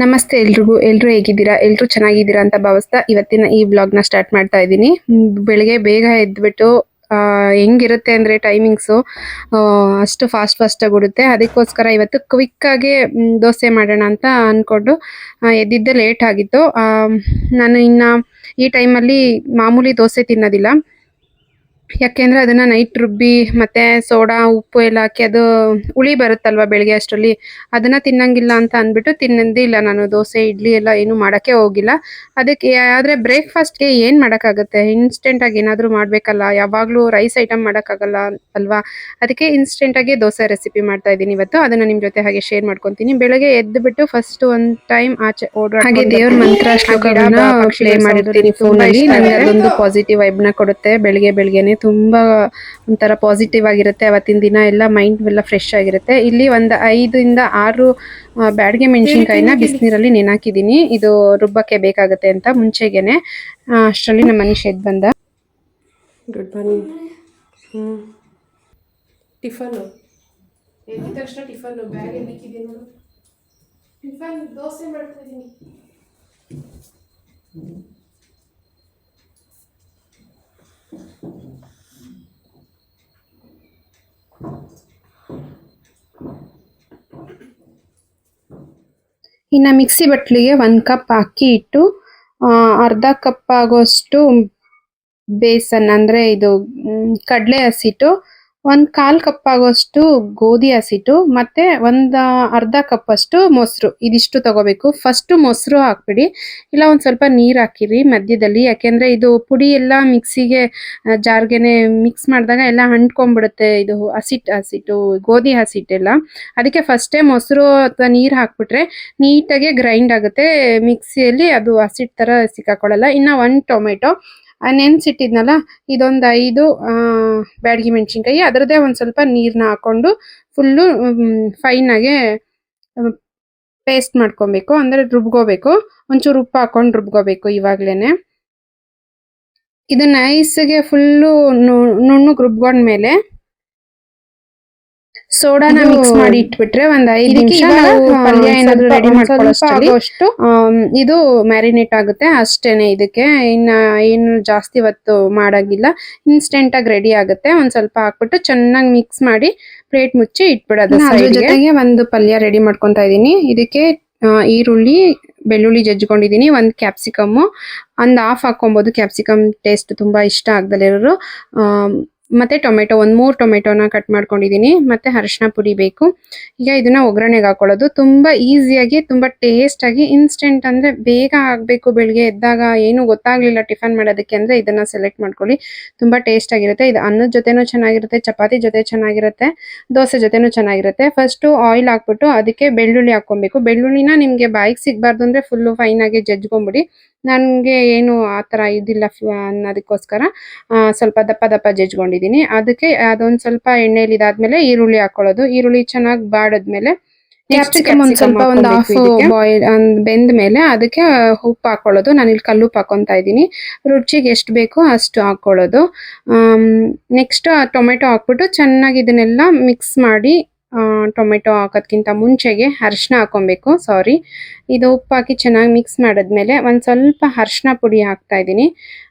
ನಮಸ್ತೆ ಎಲ್ರಿಗೂ. ಎಲ್ಲರೂ ಹೇಗಿದ್ದೀರಾ? ಎಲ್ಲರೂ ಚೆನ್ನಾಗಿದ್ದೀರಾ ಅಂತ ಭಾವಿಸ್ತಾ ಇವತ್ತಿನ ಈ ವ್ಲಾಗ್‌ನ ಸ್ಟಾರ್ಟ್ ಮಾಡ್ತಾ ಇದ್ದೀನಿ. ಬೆಳಿಗ್ಗೆ ಬೇಗ ಎದ್ಬಿಟ್ಟು ಹೆಂಗಿರುತ್ತೆ ಅಂದ್ರೆ ಟೈಮಿಂಗ್ಸು ಅಷ್ಟು ಫಾಸ್ಟ್ ಆಗಿ ಓಡುತ್ತೆ. ಅದಕ್ಕೋಸ್ಕರ ಇವತ್ತು ಕ್ವಿಕ್ ಆಗಿ ದೋಸೆ ಮಾಡೋಣ ಅಂತ ಅನ್ಕೊಂಡು ಎದ್ದಿದ್ದೆ ಲೇಟ್ ಆಗಿತ್ತು. ನಾನು ಇನ್ನ ಈ ಟೈಮಲ್ಲಿ ಮಾಮೂಲಿ ದೋಸೆ ತಿನ್ನೋದಿಲ್ಲ. ಯಾಕೆಂದ್ರೆ ಅದನ್ನ ನೈಟ್ ರುಬ್ಬಿ ಮತ್ತೆ ಸೋಡಾ, ಉಪ್ಪು ಎಲ್ಲ ಹಾಕಿ ಅದು ಹುಳಿ ಬರುತ್ತಲ್ವಾ ಬೆಳಿಗ್ಗೆ ಅಷ್ಟರಲ್ಲಿ, ಅದನ್ನ ತಿನ್ನಂಗಿಲ್ಲ ಅಂತ ಅಂದ್ಬಿಟ್ಟು ತಿನ್ನೋದಿಲ್ಲ ನಾನು. ದೋಸೆ, ಇಡ್ಲಿ ಎಲ್ಲ ಏನು ಮಾಡಕ್ಕೆ ಹೋಗಿಲ್ಲ. ಅದಕ್ಕೆ ಆದ್ರೆ ಬ್ರೇಕ್‌ಫಾಸ್ಟ್‌ಗೆ ಏನ್ ಮಾಡಕ್ಕಾಗುತ್ತೆ? ಇನ್ಸ್ಟೆಂಟ್ ಆಗಿ ಏನಾದ್ರು ಮಾಡ್ಬೇಕಲ್ಲ. ಯಾವಾಗ್ಲೂ ರೈಸ್ ಐಟಮ್ ಮಾಡಕ್ಕಾಗಲ್ಲ ಅಲ್ವಾ? ಅದಕ್ಕೆ ಇನ್ಸ್ಟೆಂಟ್ ಆಗಿ ದೋಸೆ ರೆಸಿಪಿ ಮಾಡ್ತಾ ಇದ್ದೀನಿ ಇವತ್ತು. ಅದನ್ನ ನಿಮ್ ಜೊತೆ ಹಾಗೆ ಶೇರ್ ಮಾಡ್ಕೊಂತೀನಿ. ಬೆಳಗ್ಗೆ ಎದ್ದುಬಿಟ್ಟು ಫಸ್ಟ್ ಒಂದ್ ಟೈಮ್ ಆಚೆ ಹಾಗೆ ದೇವ್ರ ಮಂತ್ರ ಶ್ಲೋಕಗಳನ್ನ ಪ್ಲೇ ಮಾಡಿರ್ತೀನಿ ಫೋನಲ್ಲಿ. ನನಗೆ ಅದೊಂದು ಪಾಸಿಟಿವ್ ವೈಬ್‌ನ ಕೊಡುತ್ತೆ. ಬೆಳಿಗ್ಗೆನೆ ತುಂಬಾ ಒಂಥರ ಪಾಸಿಟಿವ್ ಆಗಿರುತ್ತೆ. ಅವತ್ತಿನ ದಿನ ಎಲ್ಲ ಮೈಂಡ್ ಎಲ್ಲ ಫ್ರೆಶ್ ಆಗಿರುತ್ತೆ. ಇಲ್ಲಿ ಒಂದು 5 ಇಂದ 6 ಬ್ಯಾಡಗೆ ಮೆಣಸಿನಕಾಯಿನ ಬಿಸಿನೀರಲ್ಲಿ ನೆನಾಕಿದ್ದೀನಿ. ಇದು ರುಬ್ಬಕ್ಕೆ ಬೇಕಾಗುತ್ತೆ ಅಂತ ಮುಂಚೆಗೆನೆ. ಅಷ್ಟರಲ್ಲಿ ನಮ್ಮ ಮನುಷ್ಯ ಎದ್ದು ಬಂದ. Good morning. ಟಿಫನು ಎದ್ದ ತಕ್ಷಣ ಟಿಫನ್ನು ಬ್ಯಾಗ್ ಎಲ್ಲಿಕ್ಕಿದೆ ನೋಡು. ಟಿಫನ್ ದೋಸೆ ಮಾಡ್ತಾ ಇದ್ದೀನಿ. ಇನ್ನ ಮಿಕ್ಸಿ ಬಟ್ಲಿಗೆ 1 ಕಪ್ ಅಕ್ಕಿ ಹಿಟ್ಟು, ಅರ್ಧ ಕಪ್ ಆಗೋಷ್ಟು ಬೇಸನ್ ಅಂದ್ರೆ ಇದು ಕಡಲೆ ಹಸಿಟ್ಟು, 1/4 ಕಪ್ ಆಗೋಷ್ಟು ಗೋಧಿ ಹಸಿಟ್ಟು, ಮತ್ತೆ ಅರ್ಧ ಕಪ್ ಅಷ್ಟು ಮೊಸರು. ಇದಿಷ್ಟು ತಗೋಬೇಕು. ಫಸ್ಟ್ ಮೊಸರು ಹಾಕ್ಬಿಡಿ, ಇಲ್ಲ ಒಂದ್ ಸ್ವಲ್ಪ ನೀರ್ ಹಾಕಿರಿ ಮಧ್ಯದಲ್ಲಿ. ಯಾಕೆಂದ್ರೆ ಇದು ಪುಡಿ ಎಲ್ಲ ಮಿಕ್ಸಿಗೆ ಜಾರ್ಗೆನೆ ಮಿಕ್ಸ್ ಮಾಡಿದಾಗ ಎಲ್ಲ ಅಂಟ್ಕೊಂಡ್ಬಿಡುತ್ತೆ, ಇದು ಹಸಿಟ್ಟು ಗೋಧಿ ಹಸಿಟ್ಟೆಲ್ಲ. ಅದಕ್ಕೆ ಫಸ್ಟೇ ಮೊಸರು ಅಥವಾ ನೀರ್ ಹಾಕ್ಬಿಟ್ರೆ ನೀಟಾಗಿ ಗ್ರೈಂಡ್ ಆಗುತ್ತೆ ಮಿಕ್ಸಿಯಲ್ಲಿ, ಅದು ಹಸಿಟ್ಟು ತರ ಸಿಕ್ಕಾಕೊಳ್ಳಲ್ಲ. ಇನ್ನ 1 ಟೊಮೆಟೊ ನೆನ್ಸಿಟ್ಟಿದ್ನಲ್ಲ, ಇದೊಂದು 5 ಬ್ಯಾಡಗಿ ಮೆಣಸಿನ್ಕಾಯಿ, ಅದರದ್ದೇ ಒಂದ್ ಸ್ವಲ್ಪ ನೀರ್ನ ಹಾಕೊಂಡು ಫುಲ್ಲು ಫೈನ್ ಆಗಿ ಪೇಸ್ಟ್ ಮಾಡ್ಕೊಬೇಕು, ಅಂದ್ರೆ ರುಬ್ಕೋಬೇಕು. ಒಂಚೂರು ಉಪ್ಪು ಹಾಕೊಂಡು ರುಬ್ಕೋಬೇಕು ಇವಾಗ್ಲೇನೆ. ಇದು ನೈಸ್ಗೆ ಫುಲ್ಲು ನುಣ್ಣಗೆ ರುಬ್ಕೊಂಡ್ಮೇಲೆ ಸೋಡಾನ ಮಿಕ್ಸ್ ಮಾಡಿ ಇಟ್ಬಿಟ್ರೆ ಒಂದ್ 5 ನಿಮಿಷ ನಾವು ಪಲ್ಯ ಏನಾದ್ರು ರೆಡಿ ಮಾಡ್ಕೊಳ್ಳೋಷ್ಟು ಇದು ಮ್ಯಾರಿನೇಟ್ ಆಗುತ್ತೆ ಅಷ್ಟೇನೆ. ಇದಕ್ಕೆ ಇನ್ನ ಏನು ಜಾಸ್ತಿ ಹೊತ್ತು ಮಾಡಂಗಿಲ್ಲ, ಇನ್ಸ್ಟೆಂಟ್ ಆಗಿ ರೆಡಿ ಆಗುತ್ತೆ. ಒಂದ್ ಸ್ವಲ್ಪ ಹಾಕ್ಬಿಟ್ಟು ಚೆನ್ನಾಗಿ ಮಿಕ್ಸ್ ಮಾಡಿ ಪ್ಲೇಟ್ ಮುಚ್ಚಿ ಇಟ್ಬಿಡೋದು. ಅದ್ರ ಜೊತೆಗೆ ಒಂದು ಪಲ್ಯ ರೆಡಿ ಮಾಡ್ಕೊಂತಾ ಇದೀನಿ. ಇದಕ್ಕೆ ಈರುಳ್ಳಿ, ಬೆಳ್ಳುಳ್ಳಿ ಜಜ್ಕೊಂಡಿದೀನಿ, 1 ಕ್ಯಾಪ್ಸಿಕಮ್, ಒಂದು ಹಾಫ್ ಹಾಕೊಬಹುದು. ಕ್ಯಾಪ್ಸಿಕಮ್ ಟೇಸ್ಟ್ ತುಂಬಾ ಇಷ್ಟ ಆಗದಲ್ಲ ಇರೋರು. ಮತ್ತೆ ಟೊಮೆಟೊ, 3 ಟೊಮೆಟೊನ ಕಟ್ ಮಾಡ್ಕೊಂಡಿದೀನಿ. ಮತ್ತೆ ಅರಿಶಿನ ಪುಡಿ ಬೇಕು. ಈಗ ಇದನ್ನ ಒಗ್ಗರಣೆಗೆ ಹಾಕೊಳ್ಳೋದು. ತುಂಬಾ ಈಸಿಯಾಗಿ, ತುಂಬಾ ಟೇಸ್ಟ್ ಆಗಿ, ಇನ್ಸ್ಟೆಂಟ್ ಅಂದ್ರೆ ಬೇಗ ಆಗ್ಬೇಕು. ಬೆಳಿಗ್ಗೆ ಎದ್ದಾಗ ಏನು ಗೊತ್ತಾಗ್ಲಿಲ್ಲ ಟಿಫನ್ ಮಾಡೋದಕ್ಕೆ ಅಂದ್ರೆ ಇದನ್ನ ಸೆಲೆಕ್ಟ್ ಮಾಡ್ಕೊಳ್ಳಿ. ತುಂಬಾ ಟೇಸ್ಟ್ ಆಗಿರುತ್ತೆ. ಇದು ಅನ್ನದ ಜೊತೆನೂ ಚೆನ್ನಾಗಿರುತ್ತೆ, ಚಪಾತಿ ಜೊತೆ ಚೆನ್ನಾಗಿರುತ್ತೆ, ದೋಸೆ ಜೊತೆನೂ ಚೆನ್ನಾಗಿರುತ್ತೆ. ಫಸ್ಟ್ ಆಯಿಲ್ ಹಾಕ್ಬಿಟ್ಟು ಅದಕ್ಕೆ ಬೆಳ್ಳುಳ್ಳಿ ಹಾಕೊಬೇಕು. ಬೆಳ್ಳುಳ್ಳಿನ ನಿಮ್ಗೆ ಬಾಯಿಗೆ ಸಿಗ್ಬಾರ್ದು ಅಂದ್ರೆ ಫುಲ್ ಫೈನ್ ಆಗಿ ಜಜ್ಕೊಂಬಿಡಿ. ನನ್ಗೆ ಏನು ಆತರ ಇದಿಲ್ಲ ಅನ್ನೋದಕ್ಕೋಸ್ಕರ ಸ್ವಲ್ಪ ದಪ್ಪ ಜಜ್ಕೊಂಡಿದೀನಿ. ಅದಕ್ಕೆ ಅದೊಂದ್ ಸ್ವಲ್ಪ ಎಣ್ಣೆಲಿ ಇದಾದ್ಮೇಲೆ ಈರುಳ್ಳಿ ಹಾಕೊಳ್ಳೋದು. ಈರುಳ್ಳಿ ಚೆನ್ನಾಗಿ ಬಾಡದ್ಮೇಲೆ ಕ್ಯಾಪ್ಸಿಕಮ್ ಒಂದ್ ಸ್ವಲ್ಪ ಒಂದು ಹಾಫ್ ಬಾಯ್ಲ್ ಬೆಂದ ಮೇಲೆ ಅದಕ್ಕೆ ಉಪ್ಪು ಹಾಕೊಳ್ಳೋದು. ನಾನು ಇಲ್ಲಿ ಕಲ್ಲುಪ್ಪು ಹಾಕೊಂತಾ ಇದ್ದೀನಿ. ರುಚಿಗೆ ಎಷ್ಟು ಬೇಕೋ ಅಷ್ಟು ಹಾಕೊಳ್ಳೋದು. ನೆಕ್ಸ್ಟ್ ಟೊಮೆಟೊ ಹಾಕ್ಬಿಟ್ಟು ಚೆನ್ನಾಗಿ ಇದನ್ನೆಲ್ಲ ಮಿಕ್ಸ್ ಮಾಡಿ, ಟೊಮೆಟೊ ಹಾಕೋದ್ಕಿಂತ ಮುಂಚೆಗೆ ಅರಿಶಿನ ಹಾಕೊಬೇಕು. ಇದು ಉಪ್ಪು ಹಾಕಿ ಚೆನ್ನಾಗಿ ಮಿಕ್ಸ್ ಮಾಡಿದ್ಮೇಲೆ ಒಂದ್ ಸ್ವಲ್ಪ ಅರಿಶಿನ ಪುಡಿ ಹಾಕ್ತಾ ಇದ್ದೀನಿ.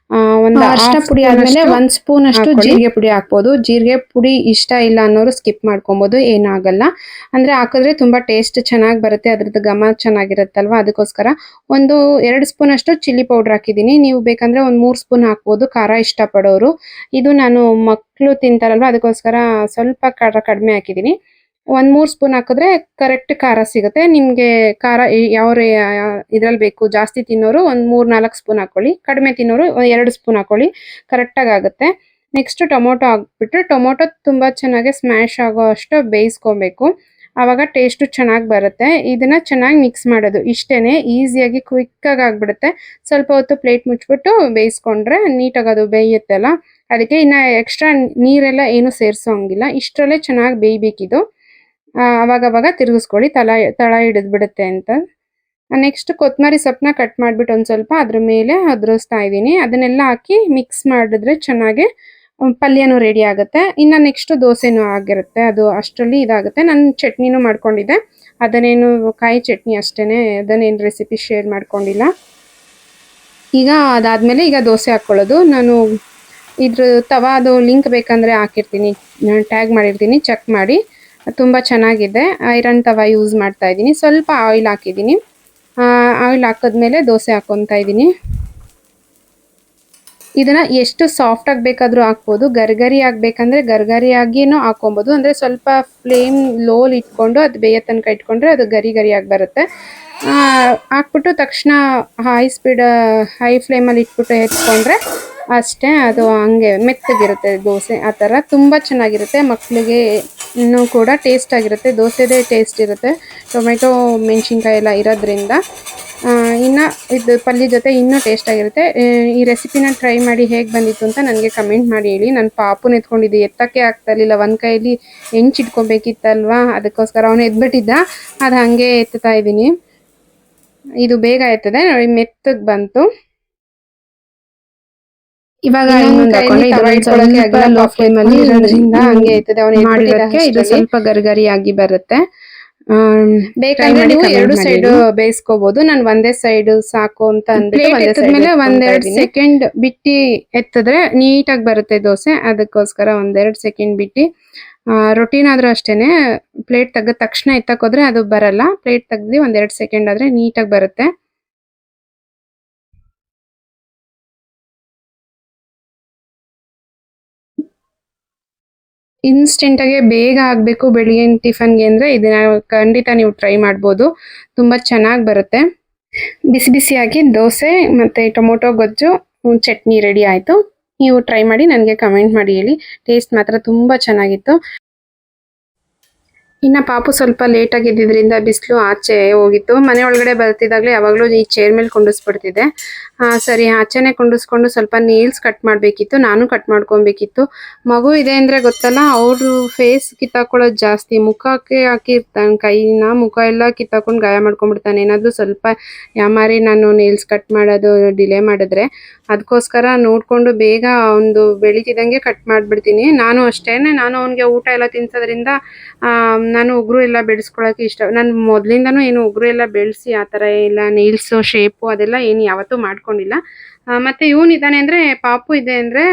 ಒಂದು ಅರಿಶಿನ ಪುಡಿ ಆದ್ಮೇಲೆ 1 ಸ್ಪೂನ್ ಅಷ್ಟು ಜೀರಿಗೆ ಪುಡಿ ಹಾಕ್ಬೋದು. ಜೀರಿಗೆ ಪುಡಿ ಇಷ್ಟ ಇಲ್ಲ ಅನ್ನೋರು ಸ್ಕಿಪ್ ಮಾಡ್ಕೊಬಹುದು, ಏನಾಗಲ್ಲ. ಅಂದ್ರೆ ಹಾಕಿದ್ರೆ ತುಂಬಾ ಟೇಸ್ಟ್ ಚೆನ್ನಾಗಿ ಬರುತ್ತೆ, ಅದ್ರದ್ದು ಘಮ ಚೆನ್ನಾಗಿರುತ್ತಲ್ವಾ, ಅದಕ್ಕೋಸ್ಕರ 2 ಸ್ಪೂನ್ ಅಷ್ಟು ಚಿಲ್ಲಿ ಪೌಡರ್ ಹಾಕಿದೀನಿ. ನೀವು ಬೇಕಂದ್ರೆ 3 ಸ್ಪೂನ್ ಹಾಕ್ಬೋದು, ಖಾರ ಇಷ್ಟ ಪಡೋರು. ಇದು ನಾನು ಮಕ್ಕಳು ತಿಂತಾರಲ್ವಾ, ಅದಕ್ಕೋಸ್ಕರ ಸ್ವಲ್ಪ ಕಡಿಮೆ ಹಾಕಿದೀನಿ. 3 ಸ್ಪೂನ್ ಹಾಕಿದ್ರೆ ಕರೆಕ್ಟ್ ಖಾರ ಸಿಗುತ್ತೆ. ನಿಮ್ಗೆ ಖಾರ ಯಾವ ಇದ್ರಲ್ಲಿ ಬೇಕು, ಜಾಸ್ತಿ ತಿನ್ನೋರು 3-4 ಸ್ಪೂನ್ ಹಾಕೊಳ್ಳಿ, ಕಡಿಮೆ ತಿನ್ನೋರು 2 ಸ್ಪೂನ್ ಹಾಕೊಳ್ಳಿ, ಕರೆಕ್ಟಾಗಿ ಆಗುತ್ತೆ. ನೆಕ್ಸ್ಟ್ ಟೊಮೊಟೊ ಹಾಕ್ಬಿಟ್ಟು ಟೊಮೊಟೊ ತುಂಬಾ ಚೆನ್ನಾಗಿ ಸ್ಮ್ಯಾಶ್ ಆಗೋ ಅಷ್ಟು ಬೇಯಿಸ್ಕೊಬೇಕು, ಆವಾಗ ಟೇಸ್ಟ್ ಚೆನ್ನಾಗಿ ಬರುತ್ತೆ. ಇದನ್ನ ಚೆನ್ನಾಗಿ ಮಿಕ್ಸ್ ಮಾಡೋದು. ಇಷ್ಟೇನೆ, ಈಸಿಯಾಗಿ ಕ್ವಿಕ್ ಆಗಿ ಆಗ್ಬಿಡುತ್ತೆ. ಸ್ವಲ್ಪ ಹೊತ್ತು ಪ್ಲೇಟ್ ಮುಚ್ಬಿಟ್ಟು ಬೇಯಿಸ್ಕೊಂಡ್ರೆ ನೀಟಾಗಿ ಅದು ಬೇಯುತ್ತಲ್ಲ. ಅದಕ್ಕೆ ಇನ್ನ ಎಕ್ಸ್ಟ್ರಾ ನೀರೆಲ್ಲ ಏನು ಸೇರ್ಸೋಂಗಿಲ್ಲ, ಇಷ್ಟರಲ್ಲೇ ಚೆನ್ನಾಗಿ ಬೇಯ್ಬೇಕಿದು. ಅವಾಗ ತಿರುಗಿಸ್ಕೊಳ್ಳಿ, ತಳ ಹಿಡಿದ್ ಬಿಡುತ್ತೆ ಅಂತ. ನೆಕ್ಸ್ಟ್ ಕೊತ್ತಂಬರಿ ಸೊಪ್ಪನ್ನ ಕಟ್ ಮಾಡ್ಬಿಟ್ಟು ಒಂದ್ ಸ್ವಲ್ಪ ಅದ್ರ ಮೇಲೆ ಅದ್ರಸ್ತಾ ಇದೀನಿ. ಅದನ್ನೆಲ್ಲ ಹಾಕಿ ಮಿಕ್ಸ್ ಮಾಡಿದ್ರೆ ಚೆನ್ನಾಗಿ ಪಲ್ಯನೂ ರೆಡಿ ಆಗುತ್ತೆ. ಇನ್ನು ನೆಕ್ಸ್ಟ್ ದೋಸೆನೂ ಆಗಿರುತ್ತೆ. ಅದು ಅಷ್ಟರಲ್ಲಿ ಇದಾಗುತ್ತೆ. ನಾನು ಚಟ್ನಿನೂ ಮಾಡ್ಕೊಂಡಿದ್ದೆ. ಅದನ್ನೇನು ಕಾಯಿ ಚಟ್ನಿ ಅಷ್ಟೇನೆ, ಅದನ್ನೇನು ರೆಸಿಪಿ ಶೇರ್ ಮಾಡ್ಕೊಂಡಿಲ್ಲ. ಈಗ ಅದಾದಮೇಲೆ ಈಗ ದೋಸೆ ಹಾಕ್ಕೊಳ್ಳೋದು. ನಾನು ಇದ್ರ ತವಾದು ಲಿಂಕ್ ಬೇಕಂದರೆ ಹಾಕಿರ್ತೀನಿ, ಟ್ಯಾಗ್ ಮಾಡಿರ್ತೀನಿ, ಚೆಕ್ ಮಾಡಿ. ತುಂಬ ಚೆನ್ನಾಗಿದೆ. ಐರನ್ ತವಾ ಯೂಸ್ ಮಾಡ್ತಾ ಇದ್ದೀನಿ. ಸ್ವಲ್ಪ ಆಯಿಲ್ ಹಾಕಿದ್ದೀನಿ. ಆಯಿಲ್ ಹಾಕಿದ್ಮೇಲೆ ದೋಸೆ ಹಾಕ್ಕೊತಾ ಇದ್ದೀನಿ. ಇದನ್ನು ಎಷ್ಟು ಸಾಫ್ಟಾಗಿ ಬೇಕಾದರೂ ಹಾಕ್ಬೋದು. ಗರ್ಗರಿ ಆಗಬೇಕಂದ್ರೆ ಗರ್ಗರಿಯಾಗಿಯೂ ಹಾಕ್ಕೊಬೋದು. ಅಂದರೆ ಸ್ವಲ್ಪ ಫ್ಲೇಮ್ ಲೋಲಿ ಇಟ್ಕೊಂಡು ಅದು ಬೇಯೋ ತನಕ ಇಟ್ಕೊಂಡ್ರೆ ಅದು ಗರಿ ಗರಿಯಾಗಿ ಬರುತ್ತೆ. ಹಾಕ್ಬಿಟ್ಟು ತಕ್ಷಣ ಹೈ ಫ್ಲೇಮಲ್ಲಿ ಇಟ್ಬಿಟ್ಟು ಎತ್ಕೊಂಡ್ರೆ ಅಷ್ಟೇ, ಅದು ಹಂಗೆ ಮೆತ್ತಗಿರುತ್ತೆ ದೋಸೆ. ಆ ಥರ ತುಂಬ ಚೆನ್ನಾಗಿರುತ್ತೆ. ಮಕ್ಕಳಿಗೆ ಇನ್ನೂ ಕೂಡ ಟೇಸ್ಟ್ ಆಗಿರುತ್ತೆ. ದೋಸೆದೇ ಟೇಸ್ಟ್ ಇರುತ್ತೆ, ಟೊಮೆಟೊ ಮೆಣಸಿನ್ಕಾಯಿ ಎಲ್ಲ ಇರೋದ್ರಿಂದ. ಇನ್ನು ಇದು ಪಲ್ಯ ಜೊತೆ ಇನ್ನೂ ಟೇಸ್ಟ್ ಆಗಿರುತ್ತೆ. ಈ ರೆಸಿಪಿನ ಟ್ರೈ ಮಾಡಿ ಹೇಗೆ ಬಂದಿತ್ತು ಅಂತ ನನಗೆ ಕಮೆಂಟ್ ಮಾಡಿ ಹೇಳಿ. ನಾನು ಪಾಪುನ ಎತ್ಕೊಂಡಿದ್ದೆ, ಎತ್ತಕ್ಕೆ ಆಗ್ತಾ ಇರಲಿಲ್ಲ. ಒಂದು ಕೈಯಲ್ಲಿ ಹೆಂಚಿಟ್ಕೊಬೇಕಿತ್ತಲ್ವಾ, ಅದಕ್ಕೋಸ್ಕರ ಅವನು ಎದ್ಬಿಟ್ಟಿದ್ದ. ಅದು ಹಾಗೆ ಎತ್ತುತ್ತಾ ಇದ್ದೀನಿ. ಇದು ಬೇಗ ಆಯ್ತದೆ ನೋಡಿ, ಮೆತ್ತಗೆ ಬಂತು. ಇವಾಗ ಇದು ಸ್ವಲ್ಪ ಗರಿಗರಿಯಾಗಿ ಬರುತ್ತೆ. ಬೇಕಾದ್ರೆ ನೀವು ಎರಡು ಸೈಡ್ ಬೇಯಿಸ್ಕೋಬಹುದು. ನಾನು ಒಂದೇ ಸೈಡ್ ಸಾಕು ಅಂತ ಅಂದ್ಮೇಲೆ ಒಂದೆರಡು ಸೆಕೆಂಡ್ ಬಿಟ್ಟು ಎತ್ತಿದ್ರೆ ನೀಟಾಗಿ ಬರುತ್ತೆ ದೋಸೆ. ಅದಕ್ಕೋಸ್ಕರ ಒಂದೆರಡು ಸೆಕೆಂಡ್ ಬಿಟ್ಟು, ರೊಟ್ಟಿನಾದ್ರೂ ಅಷ್ಟೇನೆ, ಪ್ಲೇಟ್ ತೆಗೆದ ತಕ್ಷಣ ಎತ್ತಕೋದ್ರೆ ಅದು ಬರಲ್ಲ. ಪ್ಲೇಟ್ ತೆಗ್ದು ಒಂದೆರಡು ಸೆಕೆಂಡ್ ಆದ್ರೆ ನೀಟಾಗಿ ಬರುತ್ತೆ. ಇನ್ಸ್ಟೆಂಟಾಗೆ ಬೇಗ ಆಗಬೇಕು ಬೆಳಿಗ್ಗೆ ಟಿಫನ್ಗೆ ಅಂದರೆ ಇದನ್ನ ಖಂಡಿತ ನೀವು ಟ್ರೈ ಮಾಡ್ಬೋದು. ತುಂಬ ಚೆನ್ನಾಗಿ ಬರುತ್ತೆ. ಬಿಸಿ ಬಿಸಿಯಾಗಿ ದೋಸೆ ಮತ್ತು ಟೊಮೊಟೊ ಗೊಜ್ಜು ಚಟ್ನಿ ರೆಡಿ ಆಯಿತು. ನೀವು ಟ್ರೈ ಮಾಡಿ ನನಗೆ ಕಮೆಂಟ್ ಮಾಡಿ ಹೇಳಿ. ಟೇಸ್ಟ್ ಮಾತ್ರ ತುಂಬ ಚೆನ್ನಾಗಿತ್ತು. ಇನ್ನು ಪಾಪು ಸ್ವಲ್ಪ ಲೇಟಾಗಿ ಇದ್ದಿದ್ದರಿಂದ ಬಿಸಿಲು ಆಚೆ ಹೋಗಿತ್ತು. ಮನೆ ಒಳಗಡೆ ಬರ್ತಿದ್ದಾಗಲೇ ಯಾವಾಗಲೂ ಈ ಚೇರ್ ಮೇಲೆ ಕುಂಡಿಸ್ಬಿಡ್ತಿದ್ದೆ. ಸರಿ ಆಚೆನೆ ಕುಂಡಿಸ್ಕೊಂಡು ಸ್ವಲ್ಪ ನೇಲ್ಸ್ ಕಟ್ ಮಾಡಬೇಕಿತ್ತು. ನಾನು ಕಟ್ ಮಾಡ್ಕೊಬೇಕಿತ್ತು. ಮಗು ಇದೆ ಅಂದರೆ ಗೊತ್ತಲ್ಲ, ಅವರು ಫೇಸ್ ಕಿತ್ತಾಕೊಳ್ಳೋದು ಜಾಸ್ತಿ. ಮುಖಕ್ಕೆ ಹಾಕಿರ್ತಾನೆ ಕೈನ, ಮುಖ ಎಲ್ಲ ಕಿತ್ತಾಕೊಂಡು ಗಾಯ ಮಾಡ್ಕೊಂಡ್ಬಿಡ್ತಾನೆ. ಏನಾದರೂ ಸ್ವಲ್ಪ ಯಾಮಾರಿ ನಾನು ನೇಲ್ಸ್ ಕಟ್ ಮಾಡೋದು ಡಿಲೇ ಮಾಡಿದ್ರೆ. ಅದಕ್ಕೋಸ್ಕರ ನೋಡಿಕೊಂಡು ಬೇಗ ಒಂದು ಬೆಳೀತಿದ್ದಂಗೆ ಕಟ್ ಮಾಡಿಬಿಡ್ತೀನಿ. ನಾನು ಅಷ್ಟೇ, ನಾನು ಅವನಿಗೆ ಊಟ ಎಲ್ಲ ತಿನ್ಸೋದ್ರಿಂದ ನಾನು ಉಗುರು ಎಲ್ಲ ಬೆಳೆಸ್ಕೊಳ್ಳೋಕೆ ಇಷ್ಟ. ನಾನು ಮೊದಲಿಂದನೂ ಏನು ಉಗುರು ಎಲ್ಲ ಬೆಳೆಸಿ ಆ ಥರ ಎಲ್ಲ ನೇಲ್ಸು ಶೇಪು ಅದೆಲ್ಲ ಏನು ಯಾವತ್ತೂ ಮಾಡ್ಕೊಂಡಿಲ್ಲ. ಮತ್ತು ಇವನಿದ್ದಾನೆ ಅಂದರೆ, ಪಾಪು ಇದೆ ಅಂದರೆ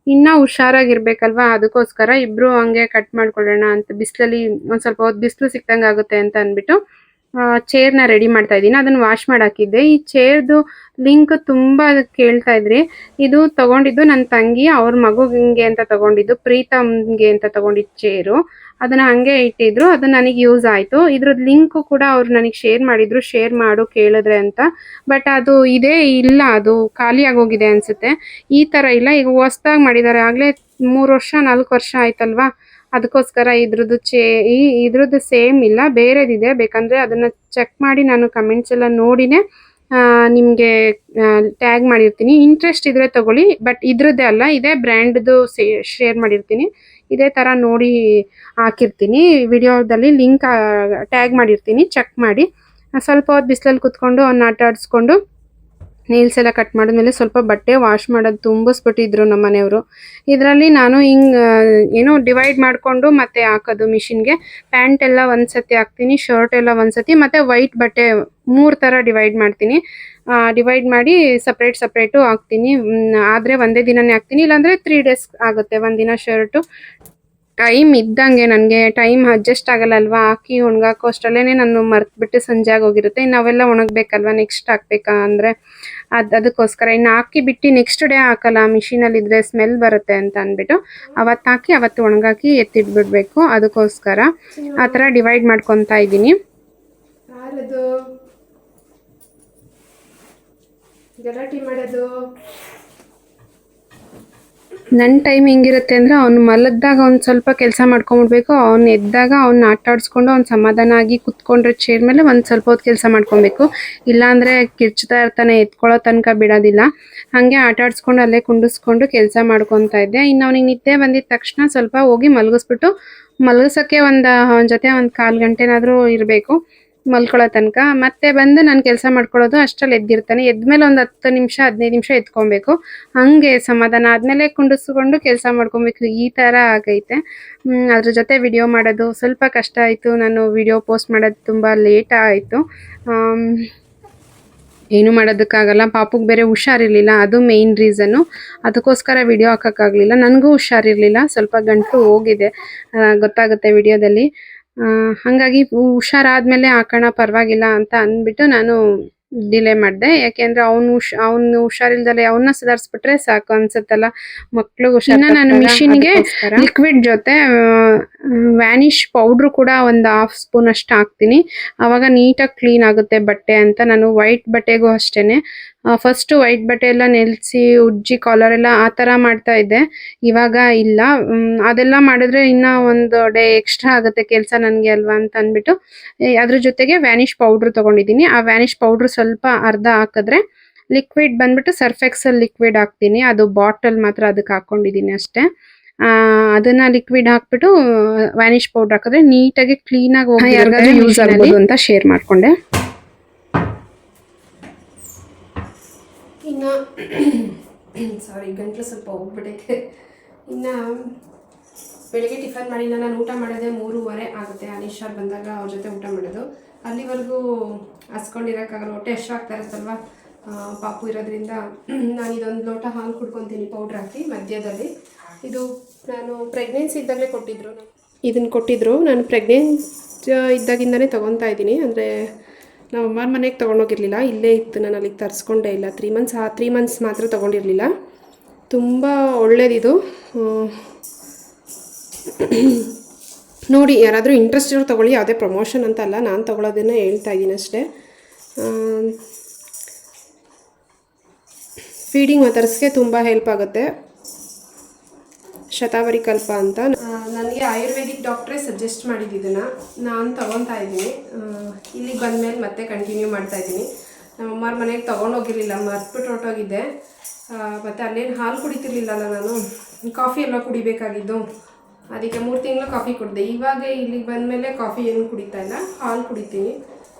ಇನ್ನೂ ಹುಷಾರಾಗಿರ್ಬೇಕಲ್ವಾ, ಅದಕ್ಕೋಸ್ಕರ ಇಬ್ಬರು ಹಂಗೆ ಕಟ್ ಮಾಡ್ಕೊಳ್ಳೋಣ ಅಂತ. ಬಿಸಿಲಲ್ಲಿ ಒಂದು ಸ್ವಲ್ಪ ಹೊತ್ತು ಬಿಸಿಲು ಸಿಕ್ದಂಗೆ ಆಗುತ್ತೆ ಅಂತ ಅಂದ್ಬಿಟ್ಟು ಚೇರ್ನ ರೆಡಿ ಮಾಡ್ತಾ ಇದ್ದೀನಿ. ಅದನ್ನು ವಾಶ್ ಮಾಡಾಕಿದ್ದೆ. ಈ ಚೇರ್ದು ಲಿಂಕ್ ತುಂಬ ಕೇಳ್ತಾ ಇದ್ರಿ. ಇದು ತಗೊಂಡಿದ್ದು ನನ್ನ ತಂಗಿ ಅವ್ರ ಮಗುಗೆ ಅಂತ ತಗೊಂಡಿದ್ದು, ಪ್ರೀತಮ್ಗೆ ಅಂತ ತಗೊಂಡಿದ್ದು ಚೇರು. ಅದನ್ನ ಹಂಗೆ ಇಟ್ಟಿದ್ರು. ಅದು ನನಗೆ ಯೂಸ್ ಆಯಿತು. ಇದ್ರದ್ದು ಲಿಂಕ್ ಕೂಡ ಅವ್ರು ನನಗೆ ಶೇರ್ ಮಾಡಿದ್ರು, ಶೇರ್ ಮಾಡು ಕೇಳಿದ್ರೆ ಅಂತ. ಬಟ್ ಅದು ಇದೇ ಇಲ್ಲ, ಅದು ಖಾಲಿ ಆಗೋಗಿದೆ ಅನ್ಸುತ್ತೆ. ಈ ಥರ ಇಲ್ಲ, ಈಗ ಹೊಸ್ದಾಗಿ ಮಾಡಿದ್ದಾರೆ. ಆಗಲೇ 3 ವರ್ಷ 4 ವರ್ಷ ಆಯ್ತಲ್ವಾ, ಅದಕ್ಕೋಸ್ಕರ ಇದ್ರದ್ದು ಸೇಮ್ ಇಲ್ಲ, ಬೇರೆದಿದೆ. ಬೇಕಂದರೆ ಅದನ್ನು ಚೆಕ್ ಮಾಡಿ ನಾನು ಕಮೆಂಟ್ಸ್ ಎಲ್ಲ ನೋಡಿನೇ ನಿಮಗೆ ಟ್ಯಾಗ್ ಮಾಡಿರ್ತೀನಿ. ಇಂಟ್ರೆಸ್ಟ್ ಇದ್ರೆ ತಗೊಳ್ಳಿ. ಬಟ್ ಇದ್ರದ್ದೇ ಅಲ್ಲ, ಇದೇ ಬ್ರ್ಯಾಂಡ್ದು ಶೇರ್ ಮಾಡಿರ್ತೀನಿ. ಇದೇ ಥರ ನೋಡಿ ಹಾಕಿರ್ತೀನಿ ವಿಡಿಯೋದಲ್ಲಿ, ಲಿಂಕ್ ಟ್ಯಾಗ್ ಮಾಡಿರ್ತೀನಿ, ಚೆಕ್ ಮಾಡಿ. ಸ್ವಲ್ಪ ಹೊತ್ತು ಬಿಸಿಲಲ್ಲಿ ಕುತ್ಕೊಂಡು ಅವ್ನ ಆಟ ಆಡಿಸ್ಕೊಂಡು ನೇಲ್ಸ್ ಎಲ್ಲ ಕಟ್ ಮಾಡಿದ್ಮೇಲೆ ಸ್ವಲ್ಪ ಬಟ್ಟೆ ವಾಶ್ ಮಾಡೋದು ತುಂಬಿಸ್ಬಿಟ್ಟಿದ್ರು ನಮ್ಮ ಮನೆಯವರು. ಇದರಲ್ಲಿ ನಾನು ಹಿಂಗೆ ಏನೋ ಡಿವೈಡ್ ಮಾಡಿಕೊಂಡು ಮತ್ತೆ ಹಾಕೋದು ಮಿಷಿನ್ಗೆ. ಪ್ಯಾಂಟ್ ಎಲ್ಲ ಒಂದ್ಸತಿ ಹಾಕ್ತೀನಿ, ಶರ್ಟ್ ಎಲ್ಲ ಒಂದ್ಸತಿ, ಮತ್ತು ವೈಟ್ ಬಟ್ಟೆ 3 ಥರ ಡಿವೈಡ್ ಮಾಡ್ತೀನಿ. ಡಿವೈಡ್ ಮಾಡಿ ಸಪ್ರೇಟು ಹಾಕ್ತೀನಿ. ಆದರೆ ಒಂದೇ ದಿನನೇ ಹಾಕ್ತೀನಿ, ಇಲ್ಲಾಂದರೆ 3 days ಆಗುತ್ತೆ. ಒಂದಿನ ಶರ್ಟು. ಟೈಮ್ ಇದ್ದಂಗೆ, ನನಗೆ ಟೈಮ್ ಅಡ್ಜಸ್ಟ್ ಆಗಲ್ಲ ಅಲ್ವಾ, ಹಾಕಿ ಒಣಗಾಕೋ ಅಷ್ಟರಲ್ಲೇ ನಾನು ಮರ್ತುಬಿಟ್ಟು ಸಂಜೆ ಆಗೋಗಿರುತ್ತೆ. ಇನ್ನು ಅವೆಲ್ಲ ಒಣಗಬೇಕಲ್ವ, ನೆಕ್ಸ್ಟ್ ಹಾಕ್ಬೇಕಾ ಅಂದರೆ ಅದಕ್ಕೋಸ್ಕರ ಇನ್ನು ಹಾಕಿ ಬಿಟ್ಟು ನೆಕ್ಸ್ಟ್ ಡೇ ಹಾಕಲ್ಲ. ಮಿಷಿನಲ್ಲಿದ್ದರೆ ಸ್ಮೆಲ್ ಬರುತ್ತೆ ಅಂತ ಅಂದ್ಬಿಟ್ಟು ಅವತ್ತು ಹಾಕಿ ಅವತ್ತು ಒಣಗಾಕಿ ಎತ್ತಿಟ್ಬಿಡ್ಬೇಕು. ಅದಕ್ಕೋಸ್ಕರ ಆ ಥರ ಡಿವೈಡ್ ಮಾಡ್ಕೊತಾ ಇದ್ದೀನಿ. ಗಲಾಟೆ ಮಾಡೋದು ನನ್ನ ಟೈಮ್ ಹೆಂಗಿರುತ್ತೆ ಅಂದರೆ, ಅವ್ನು ಮಲಗಿದಾಗ ಒಂದು ಸ್ವಲ್ಪ ಕೆಲಸ ಮಾಡ್ಕೊಂಬಿಡ್ಬೇಕು. ಅವ್ನು ಎದ್ದಾಗ ಅವ್ನ ಆಟ ಆಡಿಸ್ಕೊಂಡು ಅವ್ನು ಸಮಾಧಾನ ಆಗಿ ಕುತ್ಕೊಂಡ್ರೆ ಚೇರ್ ಮೇಲೆ ಒಂದು ಸ್ವಲ್ಪ ಹೊತ್ತು ಕೆಲಸ ಮಾಡ್ಕೊಬೇಕು. ಇಲ್ಲಾಂದರೆ ಕಿರ್ಚ್ತಾ ಇರ್ತಾನೆ, ಎತ್ಕೊಳ್ಳೋ ತನಕ ಬಿಡೋದಿಲ್ಲ. ಹಾಗೆ ಆಟ ಆಡಿಸ್ಕೊಂಡು ಅಲ್ಲೇ ಕುಂಡಿಸ್ಕೊಂಡು ಕೆಲಸ ಮಾಡ್ಕೊತಾ ಇದ್ದೆ. ಇನ್ನು ಅವ್ನಿಗೆ ನಿದ್ದೆ ಬಂದಿದ್ದ ತಕ್ಷಣ ಸ್ವಲ್ಪ ಹೋಗಿ ಮಲಗಿಸ್ಬಿಟ್ಟು, ಮಲಗಿಸೋಕ್ಕೆ ಅವನ ಜೊತೆ ಒಂದು 1/4 ಗಂಟೆನಾದರೂ ಇರಬೇಕು. ಮಲ್ಕೊಳ್ಳೋ ತನಕ ಮತ್ತೆ ಬಂದು ನಾನು ಕೆಲಸ ಮಾಡ್ಕೊಳ್ಳೋದು ಅಷ್ಟರಲ್ಲಿ ಎದ್ದಿರ್ತಾನೆ. ಎದ್ಮೇಲೆ ಒಂದು 10 ನಿಮಿಷ 15 ನಿಮಿಷ ಎತ್ಕೊಬೇಕು. ಹಂಗೆ ಸಮಾಧಾನ ಆದ್ಮೇಲೆ ಕುಂಡಿಸ್ಕೊಂಡು ಕೆಲಸ ಮಾಡ್ಕೊಬೇಕು. ಈ ತರ ಆಗೈತೆ. ಅದ್ರ ಜೊತೆ ವಿಡಿಯೋ ಮಾಡೋದು ಸ್ವಲ್ಪ ಕಷ್ಟ ಆಯ್ತು. ನಾನು ವಿಡಿಯೋ ಪೋಸ್ಟ್ ಮಾಡೋದು ತುಂಬಾ ಲೇಟ್ ಆಯ್ತು. ಏನು ಮಾಡೋದಕ್ಕಾಗಲ್ಲ. ಪಾಪುಗೆ ಬೇರೆ ಹುಷಾರಿರ್ಲಿಲ್ಲ, ಅದು ಮೇನ್ ರೀಸನ್ನು. ಅದಕ್ಕೋಸ್ಕರ ವಿಡಿಯೋ ಹಾಕೋಕ್ಕಾಗಲಿಲ್ಲ. ನನಗೂ ಹುಷಾರಿರ್ಲಿಲ್ಲ, ಸ್ವಲ್ಪ ಗಂಟಲು ಹೋಗಿದೆ, ಗೊತ್ತಾಗುತ್ತೆ ವಿಡಿಯೋದಲ್ಲಿ. ಹಾಗಾಗಿ ಹುಷಾರಾದ್ಮೇಲೆ ಹಾಕೋಣ ಪರವಾಗಿಲ್ಲ ಅಂತ ಅಂದ್ಬಿಟ್ಟು ನಾನು ಡಿಲೇ ಮಾಡಿದೆ. ಯಾಕೆಂದ್ರೆ ಅವನು ಹುಷಾರಿಲ್ದಲೆ ಅವನ್ನ ಸುಧಾರಿಸ್ಬಿಟ್ರೆ ಸಾಕು ಅನ್ಸುತ್ತಲ್ಲ ಮಕ್ಳು ಹುಷಾರ್. ನಾನು ಮಿಷಿನ್ಗೆ ಲಿಕ್ವಿಡ್ ಜೊತೆ ವ್ಯಾನಿಷ್ ಪೌಡ್ರು ಕೂಡ ಒಂದು 1/2 ಸ್ಪೂನ್ ಅಷ್ಟು ಹಾಕ್ತೀನಿ. ಅವಾಗ ನೀಟಾಗಿ ಕ್ಲೀನ್ ಆಗುತ್ತೆ ಬಟ್ಟೆ ಅಂತ. ನಾನು ವೈಟ್ ಬಟ್ಟೆಗೂ ಅಷ್ಟೇನೆ ಫಸ್ಟ್ ವೈಟ್ ಬಟ್ಟೆ ಎಲ್ಲ ನೆಲೆಸಿ ಉಜ್ಜಿ ಕಾಲರ್ ಎಲ್ಲ ಆ ಥರ ಮಾಡ್ತಾ ಇದ್ದೆ. ಇವಾಗ ಇಲ್ಲ. ಅದೆಲ್ಲ ಮಾಡಿದ್ರೆ ಇನ್ನ ಒಂದು ಡೇ ಎಕ್ಸ್ಟ್ರಾ ಆಗುತ್ತೆ ಕೆಲಸ ನನಗೆ ಅಲ್ವಾ ಅಂತ ಅಂದ್ಬಿಟ್ಟು ಅದ್ರ ಜೊತೆಗೆ ವ್ಯಾನಿಷ್ ಪೌಡ್ರ್ ತಗೊಂಡಿದ್ದೀನಿ. ಆ ವ್ಯಾನಿಷ್ ಪೌಡ್ರ್ ಸ್ವಲ್ಪ ಅರ್ಧ ಹಾಕಿದ್ರೆ ಲಿಕ್ವಿಡ್ ಬಂದ್ಬಿಟ್ಟು ಸರ್ಫ್ ಎಕ್ಸೆಲ್ ಲಿಕ್ವಿಡ್ ಹಾಕ್ತೀನಿ. ಅದು ಬಾಟಲ್ ಮಾತ್ರ ಅದಕ್ಕೆ ಹಾಕೊಂಡಿದ್ದೀನಿ ಅಷ್ಟೇ. ಅದನ್ನ ಲಿಕ್ವಿಡ್ ಹಾಕ್ಬಿಟ್ಟು ವ್ಯಾನಿಷ್ ಪೌಡರ್ ಹಾಕಿದ್ರೆ ನೀಟಾಗಿ ಕ್ಲೀನಾಗಿ ಹೋಗಿ ಯಾರಿಗಾದ್ರೂ ಯೂಸ್ ಆಗ್ಬೋದು ಅಂತ ಶೇರ್ ಮಾಡ್ಕೊಂಡೆ. ಇನ್ನು ಸಾರಿ ಗಂಟ್ಲು ಸ್ವಲ್ಪ ಹೋಗ್ಬಿಟ್ಟೈತೆ. ಇನ್ನು ಬೆಳಿಗ್ಗೆ ಟಿಫನ್ ಮಾಡಿ ನಾನು ಊಟ ಮಾಡೋದೇ 3:30 ಆಗುತ್ತೆ. ಅನೀಶಾರ್ ಬಂದಾಗ ಅವ್ರ ಜೊತೆ ಊಟ ಮಾಡೋದು. ಅಲ್ಲಿವರೆಗೂ ಹಸ್ಕೊಂಡಿರೋಕ್ಕಾಗಲ್ಲ, ಹೊಟ್ಟೆ ಆಗ್ತಾ ಇರುತ್ತಲ್ವ ಪಾಪು ಇರೋದ್ರಿಂದ. ನಾನು ಇದೊಂದು ಲೋಟ ಹಾಲು ಕುಡ್ಕೊತೀನಿ ಪೌಡ್ರ್ ಹಾಕಿ ಮಧ್ಯದಲ್ಲಿ. ಇದು ನಾನು ಪ್ರೆಗ್ನೆನ್ಸಿ ಇದ್ದಾಗಲೇ ಕೊಟ್ಟಿದ್ದರು. ಇದನ್ನು ಕೊಟ್ಟಿದ್ದರು. ನಾನು ಪ್ರೆಗ್ನೆನ್ಸ್ ಇದ್ದಾಗಿಂದನೇ ತೊಗೊತಾ ಇದ್ದೀನಿ. ಅಂದರೆ ನಾವು ಅಮ್ಮನ ಮನೆಗೆ ತೊಗೊಂಡೋಗಿರಲಿಲ್ಲ, ಇಲ್ಲೇ ಇತ್ತು. ನಾನು ಅಲ್ಲಿಗೆ ತರಿಸ್ಕೊಂಡೇ ಇಲ್ಲ. 3 ಮಂತ್ಸ್ ಮಾತ್ರ ತೊಗೊಂಡಿರಲಿಲ್ಲ. ತುಂಬ ಒಳ್ಳೇದಿದು. ನೋಡಿ, ಯಾರಾದರೂ ಇಂಟ್ರೆಸ್ಟ್ ಇರೋ ತೊಗೊಳ್ಳಿ. ಯಾವುದೇ ಪ್ರಮೋಷನ್ ಅಂತ ಅಲ್ಲ, ನಾನು ತೊಗೊಳೋದನ್ನು ಹೇಳ್ತಾ ಇದ್ದೀನಿ ಅಷ್ಟೇ. ಫೀಡಿಂಗ್ ಮದರ್ಸ್ಗೆ ತುಂಬ ಹೆಲ್ಪ್ ಆಗುತ್ತೆ. ಶತಾವರಿ ಕಲ್ಪ ಅಂತ ನನಗೆ ಆಯುರ್ವೇದಿಕ್ ಡಾಕ್ಟ್ರೇ ಸಜೆಸ್ಟ್ ಮಾಡಿದ್ದು. ಇದನ್ನು ನಾನು ತೊಗೊತಾ ಇದ್ದೀನಿ. ಇಲ್ಲಿಗೆ ಬಂದಮೇಲೆ ಮತ್ತೆ ಕಂಟಿನ್ಯೂ ಮಾಡ್ತಾಯಿದ್ದೀನಿ. ನಮ್ಮ ಅಮ್ಮರ ಮನೆಗೆ ತೊಗೊಂಡೋಗಿರಲಿಲ್ಲ, ಮರ್ತ್ಬಿಟ್ಟು ಹೊರಟೋಗಿದ್ದೆ. ಮತ್ತು ಅಲ್ಲೇನು ಹಾಲು ಕುಡಿತಿರ್ಲಿಲ್ಲಲ್ಲ ನಾನು, ಕಾಫಿ ಎಲ್ಲ ಕುಡಿಬೇಕಾಗಿದ್ದು. ಅದಕ್ಕೆ 3 ತಿಂಗಳು ಕಾಫಿ ಕುಡಿದೆ. ಇವಾಗ ಇಲ್ಲಿಗೆ ಬಂದಮೇಲೆ ಕಾಫಿ ಏನು ಕುಡಿತಾ ಇಲ್ಲ, ಹಾಲು ಕುಡಿತೀನಿ.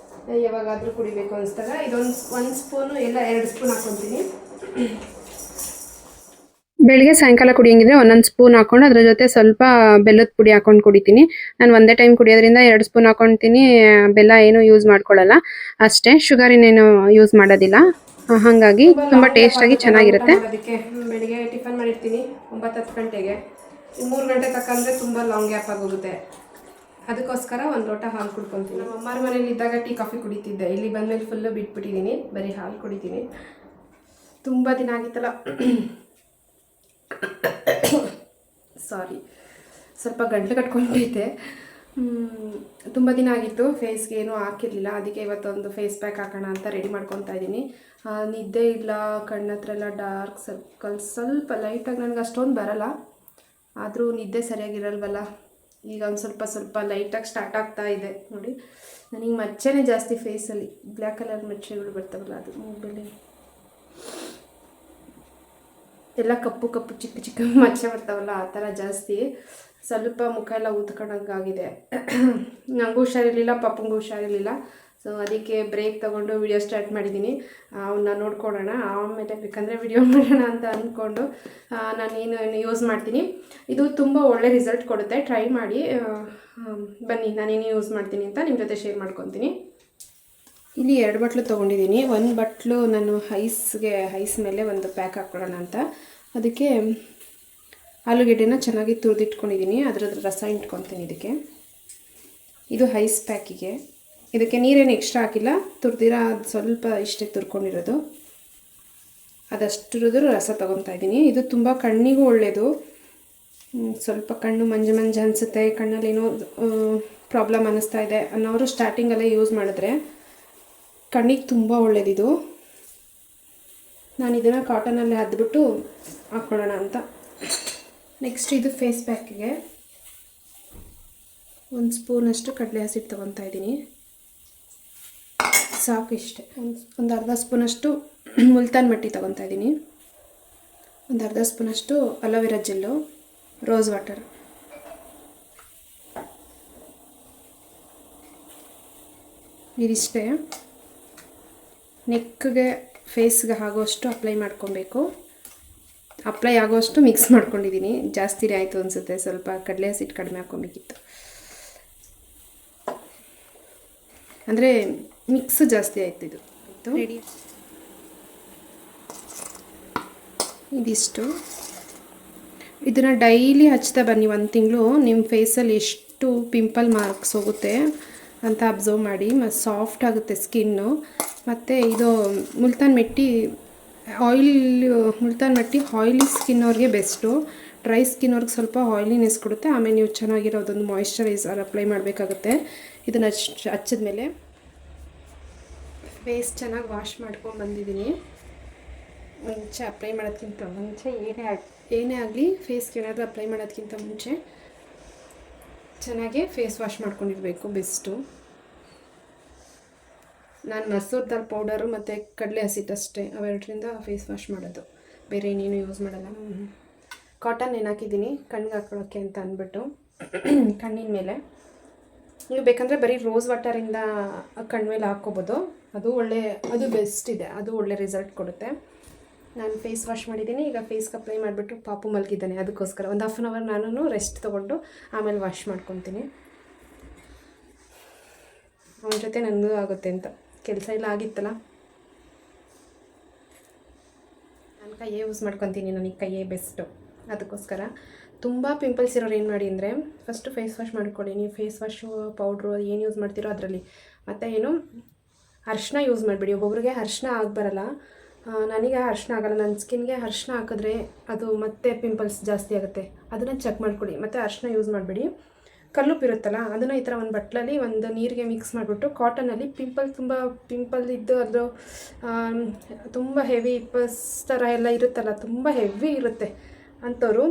ಯಾವಾಗಾದರೂ ಕುಡಿಬೇಕು ಅನಿಸ್ದಾಗ ಇದೊಂದು 1 ಸ್ಪೂನು ಎಲ್ಲ 2 ಸ್ಪೂನ್ ಹಾಕ್ಕೊತೀನಿ. ಬೆಳಿಗ್ಗೆ ಸಾಯಂಕಾಲ ಕುಡಿಯಂಗಿದ್ರೆ 1 ಸ್ಪೂನ್ ಹಾಕೊಂಡು ಅದ್ರ ಜೊತೆ ಸ್ವಲ್ಪ ಬೆಲ್ಲದ ಪುಡಿ ಹಾಕೊಂಡು ಕುಡಿತೀನಿ. ನಾನು ಒಂದೇ ಟೈಮ್ ಕುಡಿಯೋದ್ರಿಂದ 2 ಸ್ಪೂನ್ ಹಾಕೊತೀನಿ. ಬೆಲ್ಲ ಏನು ಯೂಸ್ ಮಾಡ್ಕೊಳ್ಳಲ್ಲ ಅಷ್ಟೇ. ಶುಗರ್ ಇನ್ನೇನು ಯೂಸ್ ಮಾಡೋದಿಲ್ಲ. ಹಾಗಾಗಿ ತುಂಬ ಟೇಸ್ಟಾಗಿ ಚೆನ್ನಾಗಿರುತ್ತೆ. ಅದಕ್ಕೆ ಬೆಳಿಗ್ಗೆ ಟಿಫನ್ ಮಾಡಿರ್ತೀನಿ 9-10 ಗಂಟೆಗೆ. 3 ಗಂಟೆ ತಕ್ಕ ಅಂದರೆ ತುಂಬ ಲಾಂಗ್ ಗ್ಯಾಪ್ ಆಗೋಗುತ್ತೆ. ಅದಕ್ಕೋಸ್ಕರ 1 ಲೋಟ ಹಾಲು ಕುಡ್ಕೊತೀನಿ. ನಮ್ಮ ಅಮ್ಮರ ಮನೇಲಿ ಇದ್ದಾಗ ಟೀ ಕಾಫಿ ಕುಡಿತಿದ್ದೆ. ಇಲ್ಲಿ ಬಂದಮೇಲೆ ಫುಲ್ಲು ಬಿಟ್ಬಿಟ್ಟಿದ್ದೀನಿ, ಬರೀ ಹಾಲು ಕುಡಿತೀನಿ. ತುಂಬ ದಿನ ಆಗಿತ್ತಲ್ಲ, ಸಾರಿ, ಸ್ವಲ್ಪ ಗಂಟಲು ಕಟ್ಕೊಂಡೈತೆ. ತುಂಬ ದಿನ ಆಗಿತ್ತು, ಫೇಸ್ಗೆ ಏನೂ ಹಾಕಿರಲಿಲ್ಲ. ಅದಕ್ಕೆ ಇವತ್ತೊಂದು ಫೇಸ್ ಪ್ಯಾಕ್ ಹಾಕೋಣ ಅಂತ ರೆಡಿ ಮಾಡ್ಕೊತಾ ಇದ್ದೀನಿ. ನಿದ್ದೆ ಇಲ್ಲ, ಕಣ್ಣತ್ರ ಎಲ್ಲ ಡಾರ್ಕ್ ಸರ್ಕಲ್ಸ್ ಸ್ವಲ್ಪ ಲೈಟಾಗಿ, ನನಗೆ ಅಷ್ಟೊಂದು ಬರಲ್ಲ, ಆದರೂ ನಿದ್ದೆ ಸರಿಯಾಗಿರಲ್ವಲ್ಲ. ಈಗ ಒಂದು ಸ್ವಲ್ಪ ಲೈಟಾಗಿ ಸ್ಟಾರ್ಟ್ ಆಗ್ತಾ ಇದೆ ನೋಡಿ. ನನಗೆ ಮಚ್ಚೆನೇ ಜಾಸ್ತಿ ಫೇಸಲ್ಲಿ, ಬ್ಲ್ಯಾಕ್ ಕಲರ್ ಮಚ್ಚೆಗಳು ಬರ್ತಾವಲ್ಲ, ಅದು ಮೂಗಲ್ಲಿ ಎಲ್ಲ ಕಪ್ಪು ಚಿಕ್ಕ ಮಚ್ಚೆ ಬರ್ತಾವಲ್ಲ, ಆ ಥರ ಜಾಸ್ತಿ. ಸ್ವಲ್ಪ ಮುಖ ಎಲ್ಲ ಊದ್ಕೊಂಡಂಗಾಗಿದೆ. ನನಗೂ ಹುಷಾರಿರಲಿಲ್ಲ, ಪಾಪಂಗೂ ಹುಷಾರಿರಲಿಲ್ಲ. ಸೊ ಅದಕ್ಕೆ ಬ್ರೇಕ್ ತೊಗೊಂಡು ವಿಡಿಯೋ ಸ್ಟಾರ್ಟ್ ಮಾಡಿದ್ದೀನಿ. ಅವನ್ನ ನೋಡ್ಕೊಳ್ಳೋಣ, ಆಮೇಲೆ ಬೇಕಂದರೆ ವಿಡಿಯೋ ಮಾಡೋಣ ಅಂತ ಅಂದ್ಕೊಂಡು ನಾನೇನು ಯೂಸ್ ಮಾಡ್ತೀನಿ. ಇದು ತುಂಬ ಒಳ್ಳೆ ರಿಸಲ್ಟ್ ಕೊಡುತ್ತೆ, ಟ್ರೈ ಮಾಡಿ. ಬನ್ನಿ ನಾನೇನು ಯೂಸ್ ಮಾಡ್ತೀನಿ ಅಂತ ನಿಮ್ಮ ಜೊತೆ ಶೇರ್ ಮಾಡ್ಕೊತೀನಿ. ಇಲ್ಲಿ 2 ಬಟ್ಲು ತೊಗೊಂಡಿದ್ದೀನಿ. 1 ಬಟ್ಲು ನಾನು ಐಸ್ ಮೇಲೆ ಒಂದು ಪ್ಯಾಕ್ ಹಾಕ್ಕೊಳ್ಳೋಣ ಅಂತ. ಅದಕ್ಕೆ ಆಲೂಗೆಡ್ಡೆನ ಚೆನ್ನಾಗಿ ತುರಿದಿಟ್ಕೊಂಡಿದ್ದೀನಿ, ಅದರದ್ದು ರಸ ಇಟ್ಕೊತೀನಿ ಇದಕ್ಕೆ. ಇದು ಐಸ್ ಪ್ಯಾಕಿಗೆ. ಇದಕ್ಕೆ ನೀರೇನು ಎಕ್ಸ್ಟ್ರಾ ಹಾಕಿಲ್ಲ, ತುರಿದಿರೋ ಅದು ಸ್ವಲ್ಪ ಇಷ್ಟೇ ತುರ್ಕೊಂಡಿರೋದು, ಅದಷ್ಟರದ್ದು ರಸ ತೊಗೊತಾ ಇದ್ದೀನಿ. ಇದು ತುಂಬ ಕಣ್ಣಿಗೂ ಒಳ್ಳೆಯದು. ಸ್ವಲ್ಪ ಕಣ್ಣು ಮಂಜು ಅನಿಸುತ್ತೆ, ಕಣ್ಣಲ್ಲೇನೋ ಪ್ರಾಬ್ಲಮ್ ಅನ್ನಿಸ್ತಾ ಇದೆ ಅನ್ನೋರು ಸ್ಟಾರ್ಟಿಂಗಲ್ಲೇ ಯೂಸ್ ಮಾಡಿದ್ರೆ ಕಣ್ಣಿಗೆ ತುಂಬ ಒಳ್ಳೆಯದಿದು. ನಾನು ಇದನ್ನು ಕಾಟನಲ್ಲಿ ಹದ್ಬಿಟ್ಟು ಹಾಕ್ಕೊಳ್ಳೋಣ ಅಂತ. ನೆಕ್ಸ್ಟ್ ಇದು ಫೇಸ್ ಪ್ಯಾಕಿಗೆ 1 ಸ್ಪೂನಷ್ಟು ಕಡಲೆ ಹಸಿಟ್ಟು ತೊಗೊತಾ ಇದ್ದೀನಿ. ಸಾಕು ಇಷ್ಟೇ. ಒಂದು ಅರ್ಧ ಸ್ಪೂನಷ್ಟು ಮುಲ್ತಾನ್ ಮಟ್ಟಿ ತೊಗೊತಾ ಇದ್ದೀನಿ. ಒಂದು ಅರ್ಧ ಸ್ಪೂನಷ್ಟು ಅಲೋವೆರಾ ಜೆಲ್ಲು, ರೋಸ್ ವಾಟರ್. ಇದಿಷ್ಟೇ. ನೆಕ್ಗೆ ಫೇಸ್ಗೆ ಆಗೋಷ್ಟು ಅಪ್ಲೈ ಮಾಡ್ಕೊಬೇಕು. ಅಪ್ಲೈ ಆಗೋಷ್ಟು ಮಿಕ್ಸ್ ಮಾಡ್ಕೊಂಡಿದ್ದೀನಿ. ಜಾಸ್ತಿನೇ ಆಯಿತು ಅನಿಸುತ್ತೆ, ಸ್ವಲ್ಪ ಕಡಲೆ ಹಸಿಟ್ಟು ಕಡಿಮೆ ಹಾಕ್ಕೊಬೇಕಿತ್ತು. ಅಂದರೆ ಮಿಕ್ಸ್ ಜಾಸ್ತಿ ಆಯ್ತು. ಇದು ರೆಡಿ. ಇದಿಷ್ಟು. ಇದನ್ನು ಡೈಲಿ ಹಚ್ತಾ ಬನ್ನಿ. 1 ತಿಂಗಳು ನಿಮ್ಮ ಫೇಸಲ್ಲಿ ಎಷ್ಟು ಪಿಂಪಲ್ ಮಾರ್ಕ್ಸ್ ಹೋಗುತ್ತೆ ಅಂತ ಅಬ್ಸರ್ವ್ ಮಾಡಿ. ಮತ್ತು ಸಾಫ್ಟ್ ಆಗುತ್ತೆ ಸ್ಕಿನ್ನು. ಮತ್ತು ಇದು ಮುಲ್ತಾನ್ ಮೆಟ್ಟಿ ಆಯಿಲಿ ಸ್ಕಿನ್ ಅವ್ರಿಗೆ ಬೆಸ್ಟು. ಡ್ರೈ ಸ್ಕಿನ್ ಅವ್ರಿಗೆ ಸ್ವಲ್ಪ ಆಯಿಲಿನೆಸ್ ಕೊಡುತ್ತೆ. ಆಮೇಲೆ ನೀವು ಚೆನ್ನಾಗಿರೋದೊಂದು ಮಾಯಿಶ್ಚರೈಸರ್ ಅಪ್ಲೈ ಮಾಡಬೇಕಾಗುತ್ತೆ. ಇದನ್ನು ಹಚ್ಚಿದ್ಮೇಲೆ ಫೇಸ್ ಚೆನ್ನಾಗಿ ವಾಶ್ ಮಾಡ್ಕೊಂಡು ಬಂದಿದ್ದೀನಿ. ಮುಂಚೆ ಅಪ್ಲೈ ಮಾಡೋದಕ್ಕಿಂತ ಮುಂಚೆ ಏನೇ ಆಗಲಿ ಫೇಸ್ಗೆ ಏನಾದರೂ ಅಪ್ಲೈ ಮಾಡೋದಕ್ಕಿಂತ ಮುಂಚೆ ಚೆನ್ನಾಗಿ ಫೇಸ್ ವಾಶ್ ಮಾಡ್ಕೊಂಡಿರಬೇಕು, ಬೆಸ್ಟು. ನಾನು ಮಸೂರ್ ದಾಲ್ ಪೌಡರು ಮತ್ತು ಕಡಲೆ ಹಸಿಟ್ಟು ಅಷ್ಟೇ, ಅವೆರಡರಿಂದ ಫೇಸ್ ವಾಶ್ ಮಾಡೋದು, ಬೇರೆ ಇನ್ನೇನು ಯೂಸ್ ಮಾಡಲ್ಲ. ಕಾಟನ್ ಹಾಕಿದ್ದೀನಿ ಕಣ್ಣಿಗೆ ಹಾಕೊಳ್ಳೋಕ್ಕೆ ಅಂತ ಅಂದ್ಬಿಟ್ಟು ಕಣ್ಣಿನ ಮೇಲೆ. ನೀವು ಬೇಕಂದರೆ ಬರೀ ರೋಸ್ ವಾಟರಿಂದ ಕಣ್ಮೇಲೆ ಹಾಕ್ಕೋಬೋದು. ಅದು ಬೆಸ್ಟ್ ಇದೆ, ಅದು ಒಳ್ಳೆ ರಿಸಲ್ಟ್ ಕೊಡುತ್ತೆ. ನಾನು ಫೇಸ್ ವಾಶ್ ಮಾಡಿದ್ದೀನಿ. ಈಗ ಫೇಸ್ಗೆ ಅಪ್ಲೈ ಮಾಡಿಬಿಟ್ಟು ಪಾಪು ಮಲಗಿದ್ದಾನೆ, ಅದಕ್ಕೋಸ್ಕರ ಒಂದು 1/2 hour ನಾನು ರೆಸ್ಟ್ ತೊಗೊಂಡು ಆಮೇಲೆ ವಾಶ್ ಮಾಡ್ಕೊತೀನಿ. ಅವನ ಜೊತೆ ನನಗೂ ಆಗುತ್ತೆ ಅಂತ ಕೆಲಸ ಎಲ್ಲ ಆಗಿತ್ತಲ್ಲ. ನಾನು ಕೈಯೇ ಯೂಸ್ ಮಾಡ್ಕೊತೀನಿ, ನನಗೆ ಕೈಯೇ ಬೆಸ್ಟು. ಅದಕ್ಕೋಸ್ಕರ ತುಂಬ ಪಿಂಪಲ್ಸ್ ಇರೋರು ಏನು ಮಾಡಿ ಅಂದರೆ ಫಸ್ಟು ಫೇಸ್ ವಾಶ್ ಮಾಡ್ಕೊಳ್ಳಿ. ನೀವು ಫೇಸ್ ವಾಶು ಪೌಡ್ರು ಏನು ಯೂಸ್ ಮಾಡ್ತೀರೋ ಅದರಲ್ಲಿ. ಮತ್ತು ಏನು ಅರಿಶಿನ ಯೂಸ್ ಮಾಡಿಬಿಡಿ. ಒಬ್ಬೊಬ್ರಿಗೆ ಅರಿಶಿನ ಆಗಬರಲ್ಲ. ನನಗೆ ಅರಿಶಿನ ಆಗೋಲ್ಲ. ನನ್ನ ಸ್ಕಿನ್ಗೆ ಅರಿಶಿನ ಹಾಕಿದ್ರೆ ಅದು ಮತ್ತೆ ಪಿಂಪಲ್ಸ್ ಜಾಸ್ತಿ ಆಗುತ್ತೆ. ಅದನ್ನು ಚೆಕ್ ಮಾಡ್ಕೊಳ್ಳಿ. ಮತ್ತು ಅರಿಶಿನ ಯೂಸ್ ಮಾಡಿಬಿಡಿ. ಕಲ್ಲುಪ್ಪು ಇರುತ್ತಲ್ಲ, ಅದನ್ನು ಈ ಥರ ಒಂದು ಬಟ್ಲಲ್ಲಿ ಒಂದು ನೀರಿಗೆ ಮಿಕ್ಸ್ ಮಾಡಿಬಿಟ್ಟು ಕಾಟನಲ್ಲಿ ಪಿಂಪಲ್ ಇದ್ದು ಅದು ತುಂಬ ಹೆವಿ ಪಸ್ ಥರ ಎಲ್ಲ ಇರುತ್ತಲ್ಲ, ತುಂಬ ಹೆವಿ ಇರುತ್ತೆ ಅಂಥವ್ರು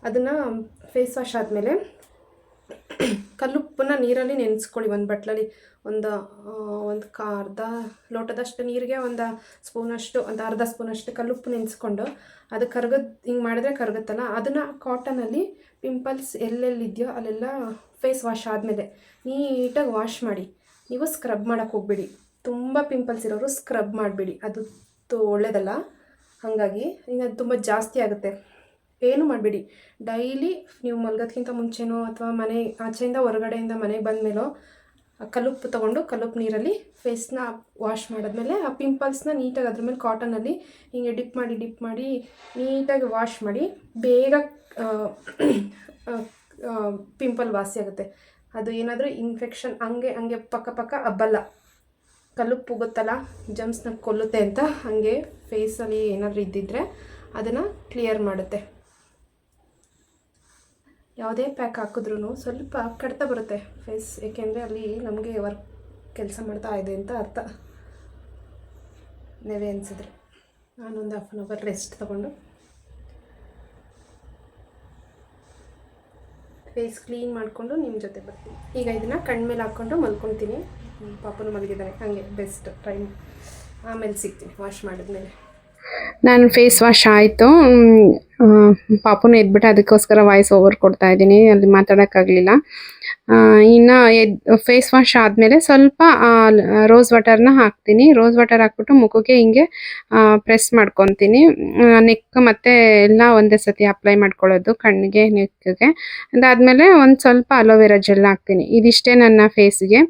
ಅದನ್ನು ಫೇಸ್ ವಾಶ್ ಆದಮೇಲೆ ಕಲ್ಲುಪ್ಪನ್ನ ನೀರಲ್ಲಿ ನೆನೆಸ್ಕೊಳ್ಳಿ. ಒಂದು ಬಟ್ಲಲ್ಲಿ ಒಂದು ಅರ್ಧ ಲೋಟದಷ್ಟು ನೀರಿಗೆ ಒಂದು ಸ್ಪೂನಷ್ಟು, ಒಂದು ಅರ್ಧ ಸ್ಪೂನಷ್ಟು ಕಲ್ಲುಪ್ಪು ನೆನೆಸ್ಕೊಂಡು ಅದು ಹಿಂಗೆ ಮಾಡಿದ್ರೆ ಕರಗುತ್ತಲ್ಲ, ಅದನ್ನು ಕಾಟನಲ್ಲಿ ಪಿಂಪಲ್ಸ್ ಎಲ್ಲೆಲ್ಲಿದೆಯೋ ಅಲ್ಲೆಲ್ಲ ಫೇಸ್ ವಾಶ್ ಆದಮೇಲೆ ನೀಟಾಗಿ ವಾಶ್ ಮಾಡಿ. ನೀವು ಸ್ಕ್ರಬ್ ಮಾಡೋಕ್ಕೆ ಹೋಗ್ಬೇಡಿ. ತುಂಬ ಪಿಂಪಲ್ಸ್ ಇರೋರು ಸ್ಕ್ರಬ್ ಮಾಡಬೇಡಿ, ಅದು ಒಳ್ಳೆಯದಲ್ಲ. ಹಾಗಾಗಿ ಈಗ ಅದು ತುಂಬ ಜಾಸ್ತಿ ಆಗುತ್ತೆ. ಏನು ಮಾಡಬೇಡಿ. ಡೈಲಿ ನೀವು ಮಲಗೋದಕ್ಕಿಂತ ಮುಂಚೆನೋ ಅಥವಾ ಆಚೆಯಿಂದ ಹೊರಗಡೆಯಿಂದ ಮನೆಗೆ ಬಂದಮೇಲೋ ಕಲ್ಲುಪ್ಪು ತೊಗೊಂಡು ಕಲ್ಲುಪ್ಪು ನೀರಲ್ಲಿ ಫೇಸ್ನ ವಾಶ್ ಮಾಡಿದ್ಮೇಲೆ ಆ ಪಿಂಪಲ್ಸ್ನ ನೀಟಾಗಿ ಅದ್ರ ಮೇಲೆ ಕಾಟನಲ್ಲಿ ಹಿಂಗೆ ಡಿಪ್ ಮಾಡಿ ನೀಟಾಗಿ ವಾಶ್ ಮಾಡಿ. ಬೇಗ ಪಿಂಪಲ್ ವಾಸಿ ಆಗುತ್ತೆ. ಅದು ಏನಾದರೂ ಇನ್ಫೆಕ್ಷನ್ ಹಂಗೆ ಪಕ್ಕ ಹಬ್ಬಲ್ಲ. ಕಲ್ಲುಪ್ಪು ಗೊತ್ತಲ್ಲ, ಜಮ್ಸ್ನ ಕೊಲ್ಲುತ್ತೆ ಅಂತ. ಹಾಗೆ ಫೇಸಲ್ಲಿ ಏನಾದರೂ ಇದ್ದಿದ್ದರೆ ಅದನ್ನು ಕ್ಲಿಯರ್ ಮಾಡುತ್ತೆ. ಯಾವುದೇ ಪ್ಯಾಕ್ ಹಾಕಿದ್ರೂ ಸ್ವಲ್ಪ ಕಡಿತ ಬರುತ್ತೆ ಫೇಸ್, ಏಕೆಂದರೆ ಅಲ್ಲಿ ನಮಗೆ ಕೆಲಸ ಮಾಡ್ತಾ ಇದೆ ಅಂತ ಅರ್ಥ. ನೆವೆ ಅನಿಸಿದ್ರೆ ನಾನೊಂದು 1/2 hour ರೆಸ್ಟ್ ತೊಗೊಂಡು ಫೇಸ್ ಕ್ಲೀನ್ ಮಾಡಿಕೊಂಡು ನಿಮ್ಮ ಜೊತೆ ಬರ್ತೀನಿ. ಈಗ ಇದನ್ನು ಕಣ್ಮೇಲೆ ಹಾಕ್ಕೊಂಡು ಮಲ್ಕೊತೀನಿ. ಪಾಪನು ಮಲಗಿದ್ದಾನೆ, ಹಾಗೆ ಬೆಸ್ಟ್ ಟೈಮ್. ಆಮೇಲೆ ಸಿಗ್ತೀನಿ ವಾಶ್ ಮಾಡಿದ್ಮೇಲೆ. ನಾನು ಫೇಸ್ ವಾಶ್ ಆಯಿತು. ಪಾಪುನ ಎದ್ಬಿಟ್ಟು ಅದಕ್ಕೋಸ್ಕರ ವಾಯ್ಸ್ ಓವರ್ ಕೊಡ್ತಾ ಇದ್ದೀನಿ, ಅಲ್ಲಿ ಮಾತಾಡೋಕ್ಕಾಗಲಿಲ್ಲ. ಇನ್ನು ಫೇಸ್ ವಾಶ್ ಆದಮೇಲೆ ಸ್ವಲ್ಪ ರೋಸ್ ವಾಟರ್ನ ಹಾಕ್ತೀನಿ. ರೋಸ್ ವಾಟರ್ ಹಾಕ್ಬಿಟ್ಟು ಮುಖಕ್ಕೆ ಹಿಂಗೆ ಪ್ರೆಸ್ ಮಾಡ್ಕೊತೀನಿ. ನೆಕ್ ಮತ್ತು ಎಲ್ಲ ಒಂದೇ ಸತಿ ಅಪ್ಲೈ ಮಾಡ್ಕೊಳ್ಳೋದು ಕಣ್ಣಿಗೆ, ನೆಕ್ಗೆ. ಅದಾದಮೇಲೆ ಒಂದು ಸ್ವಲ್ಪ ಅಲೋವೆರಾ ಜೆಲ್ ಹಾಕ್ತೀನಿ. ಇದಿಷ್ಟೇ ನನ್ನ ಫೇಸ್ಗೆ.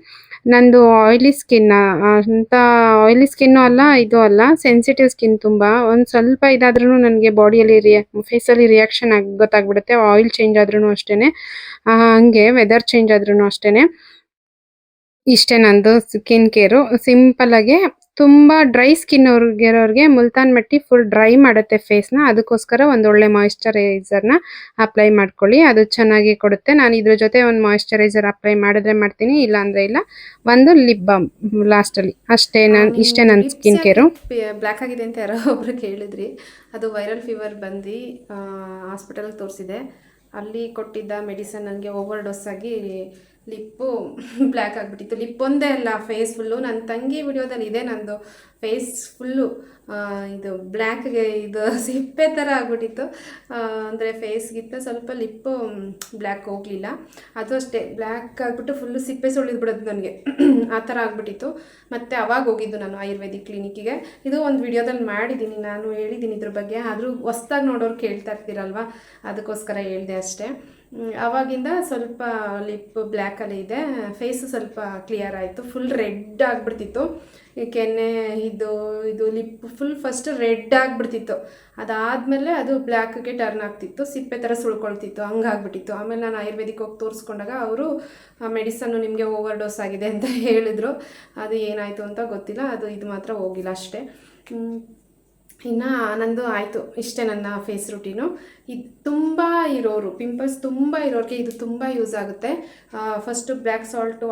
ನಂದು ಆಯಿಲಿ ಸ್ಕಿನ್ ಅಂತ ಆಯಿಲಿ ಸ್ಕಿನ್ನು ಅಲ್ಲ, ಇದು ಅಲ್ಲ, ಸೆನ್ಸಿಟಿವ್ ಸ್ಕಿನ್ ತುಂಬ. ಒಂದು ಸ್ವಲ್ಪ ಇದಾದ್ರೂ ನನಗೆ ಬಾಡಿಯಲ್ಲಿ ಫೇಸಲ್ಲಿ ರಿಯಾಕ್ಷನ್ ಗೊತ್ತಾಗ್ಬಿಡುತ್ತೆ. ಆಯಿಲ್ ಚೇಂಜ್ ಆದ್ರೂ ಅಷ್ಟೇ, ಹಂಗೆ ವೆದರ್ ಚೇಂಜ್ ಆದ್ರೂ ಅಷ್ಟೇ. ಇಷ್ಟೇ ನಂದು ಸ್ಕಿನ್ ಕೇರು. ಸಿಂಪಲ್ಲಾಗಿ ತುಂಬ ಡ್ರೈ ಸ್ಕಿನ್ ಇರೋರಿಗೆ ಮುಲ್ತಾನ್ ಮೆಟ್ಟಿ ಫುಲ್ ಡ್ರೈ ಮಾಡುತ್ತೆ ಫೇಸ್ನ. ಅದಕ್ಕೋಸ್ಕರ ಒಂದು ಒಳ್ಳೆ ಮಾಯಿಶ್ಚರೈಸರ್ನ ಅಪ್ಲೈ ಮಾಡ್ಕೊಳ್ಳಿ, ಅದು ಚೆನ್ನಾಗಿ ಕೊಡುತ್ತೆ. ನಾನು ಇದ್ರ ಜೊತೆ ಒಂದು ಮಾಯಿಶ್ಚರೈಸರ್ ಅಪ್ಲೈ ಮಾಡಿದ್ರೆ ಮಾಡ್ತೀನಿ, ಇಲ್ಲ ಅಂದರೆ ಇಲ್ಲ. ಒಂದು ಲಿಪ್ ಬಾಮ್ ಲಾಸ್ಟಲ್ಲಿ ಅಷ್ಟೇ. ಇಷ್ಟೇ ನನ್ನ ಸ್ಕಿನ್ ಕೇರು. ಬ್ಲ್ಯಾಕ್ ಆಗಿದೆ ಅಂತ ಯಾರೋ ಒಬ್ರು ಕೇಳಿದ್ರಿ. ಅದು ವೈರಲ್ ಫೀವರ್ ಬಂದು ಹಾಸ್ಪಿಟಲ್ಗೆ ತೋರಿಸಿದೆ. ಅಲ್ಲಿ ಕೊಟ್ಟಿದ್ದ ಮೆಡಿಸನ್ ನನಗೆ ಓವರ್ ಡೋಸ್ ಆಗಿ ಲಿಪ್ಪು ಬ್ಲ್ಯಾಕ್ ಆಗಿಬಿಟ್ಟಿತ್ತು. ಲಿಪ್ ಒಂದೇ ಅಲ್ಲ, ಫೇಸ್ ಫುಲ್ಲು. ನನ್ನ ತಂಗಿ ವಿಡಿಯೋದಲ್ಲಿ ಇದೆ ನಂದು ಫೇಸ್ ಫುಲ್ಲು ಇದು ಬ್ಲ್ಯಾಕ್ಗೆ ಇದು ಸಿಪ್ಪೆ ಥರ ಆಗ್ಬಿಟ್ಟಿತ್ತು. ಅಂದರೆ ಫೇಸ್ಗಿಂತ ಸ್ವಲ್ಪ ಲಿಪ್ಪು ಬ್ಲ್ಯಾಕ್ ಹೋಗಲಿಲ್ಲ. ಅದು ಅಷ್ಟೇ ಬ್ಲ್ಯಾಕ್ ಆಗಿಬಿಟ್ಟು ಫುಲ್ಲು ಸಿಪ್ಪೆ ಸುಳಿದ್ಬಿಡೋದು ನನಗೆ ಆ ಥರ ಆಗಿಬಿಟ್ಟಿತ್ತು. ಮತ್ತು ಅವಾಗ ಹೋಗಿದ್ದು ನಾನು ಆಯುರ್ವೇದಿಕ್ ಕ್ಲಿನಿಕ್ಕಿಗೆ. ಇದು ಒಂದು ವಿಡಿಯೋದಲ್ಲಿ ಮಾಡಿದ್ದೀನಿ, ನಾನು ಹೇಳಿದ್ದೀನಿ ಇದ್ರ ಬಗ್ಗೆ. ಆದರೂ ಹೊಸ್ದಾಗಿ ನೋಡೋರು ಕೇಳ್ತಾ ಇರ್ತೀರಲ್ವ, ಅದಕ್ಕೋಸ್ಕರ ಹೇಳಿದೆ ಅಷ್ಟೇ. ಆವಾಗಿಂದ ಸ್ವಲ್ಪ ಲಿಪ್ ಬ್ಲ್ಯಾಕಲ್ಲಿ ಇದೆ, ಫೇಸು ಸ್ವಲ್ಪ ಕ್ಲಿಯರ್ ಆಯಿತು. ಫುಲ್ ರೆಡ್ ಆಗಿಬಿಡ್ತಿತ್ತು ಕೆನ್ನೆ, ಇದು ಲಿಪ್ ಫುಲ್ ಫಸ್ಟ್ ರೆಡ್ ಆಗಿಬಿಡ್ತಿತ್ತು. ಅದಾದಮೇಲೆ ಅದು ಬ್ಲ್ಯಾಕ್ಗೆ ಟರ್ನ್ ಆಗ್ತಿತ್ತು, ಸಿಪ್ಪೆ ಥರ ಸುಳ್ಕೊಳ್ತಿತ್ತು, ಹಂಗಾಗ್ಬಿಟ್ಟಿತ್ತು. ಆಮೇಲೆ ನಾನು ಆಯುರ್ವೇದಿಕ್ ಹೋಗಿ ತೋರಿಸ್ಕೊಂಡಾಗ ಅವರು ಮೆಡಿಸನ್ನು ನಿಮಗೆ ಓವರ್ ಡೋಸ್ ಆಗಿದೆ ಅಂತ ಹೇಳಿದರು. ಅದು ಏನಾಯಿತು ಅಂತ ಗೊತ್ತಿಲ್ಲ, ಅದು ಇದು ಮಾತ್ರ ಹೋಗಿಲ್ಲ ಅಷ್ಟೇ. ಇನ್ನು ನಂದು ಆಯಿತು, ಇಷ್ಟೇ ನನ್ನ ಫೇಸ್ ರೂಟೀನು. ಇದು ತುಂಬ ಇರೋರು, ಪಿಂಪಲ್ಸ್ ತುಂಬ ಇರೋರಿಗೆ ಇದು ತುಂಬ ಯೂಸ್ ಆಗುತ್ತೆ. ಫಸ್ಟು ಬ್ಲ್ಯಾಕ್ ಸಾಲ್ಟ್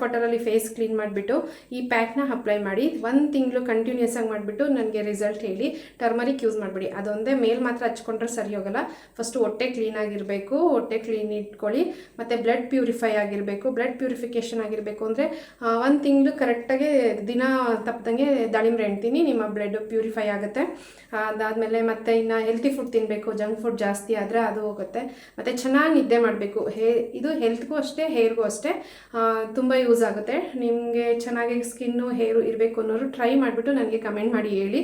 ವಾಟರಲ್ಲಿ ಫೇಸ್ ಕ್ಲೀನ್ ಮಾಡಿಬಿಟ್ಟು ಈ ಪ್ಯಾಕ್ನ ಅಪ್ಲೈ ಮಾಡಿ 1 ತಿಂಗಳು ಕಂಟಿನ್ಯೂಸ್ ಆಗಿ ಮಾಡಿಬಿಟ್ಟು ನನಗೆ ರಿಸಲ್ಟ್ ಹೇಳಿ. ಟರ್ಮರಿಕ್ ಯೂಸ್ ಮಾಡಿಬಿಡಿ, ಅದೊಂದೇ ಮೇಲೆ ಮಾತ್ರ ಹಚ್ಕೊಂಡ್ರೆ ಸರಿ ಹೋಗಲ್ಲ. ಫಸ್ಟು ಹೊಟ್ಟೆ ಕ್ಲೀನ್ ಆಗಿರಬೇಕು, ಹೊಟ್ಟೆ ಕ್ಲೀನ್ ಇಟ್ಕೊಳ್ಳಿ. ಮತ್ತು ಬ್ಲಡ್ ಪ್ಯೂರಿಫೈ ಆಗಿರಬೇಕು. ಬ್ಲಡ್ ಪ್ಯೂರಿಫಿಕೇಷನ್ ಆಗಿರಬೇಕು ಅಂದರೆ 1 ತಿಂಗಳು ಕರೆಕ್ಟಾಗಿ ದಿನ ತಪ್ಪದಂಗೆ ದಾಳಿಂಬೆ ಎಣ್ತೀನಿ, ನಿಮ್ಮ ಬ್ಲಡ್ ಪ್ಯೂರಿಫೈ ಆಗುತ್ತೆ. ಅದಾದಮೇಲೆ ಮತ್ತೆ ಇನ್ನು ಹೆಲ್ತಿ ಫುಡ್ ತಿನ್ನಬೇಕು. ಜಂಕ್ ಫುಡ್ ಜಾಸ್ತಿ ಆದರೆ ಅದು ಹೋಗುತ್ತೆ. ಮತ್ತು ಚೆನ್ನಾಗಿ ನಿದ್ದೆ ಮಾಡಬೇಕು. ಇದು ಹೆಲ್ತ್ಗೂ ಅಷ್ಟೇ, ಹೇರ್ಗೂ ಅಷ್ಟೇ ತುಂಬ ಯೂಸ್ ಆಗುತ್ತೆ. ನಿಮಗೆ ಚೆನ್ನಾಗಿ ಸ್ಕಿನ್ನು ಹೇರು ಇರಬೇಕು ಅನ್ನೋರು ಟ್ರೈ ಮಾಡಿಬಿಟ್ಟು ನನಗೆ ಕಮೆಂಟ್ ಮಾಡಿ ಹೇಳಿ.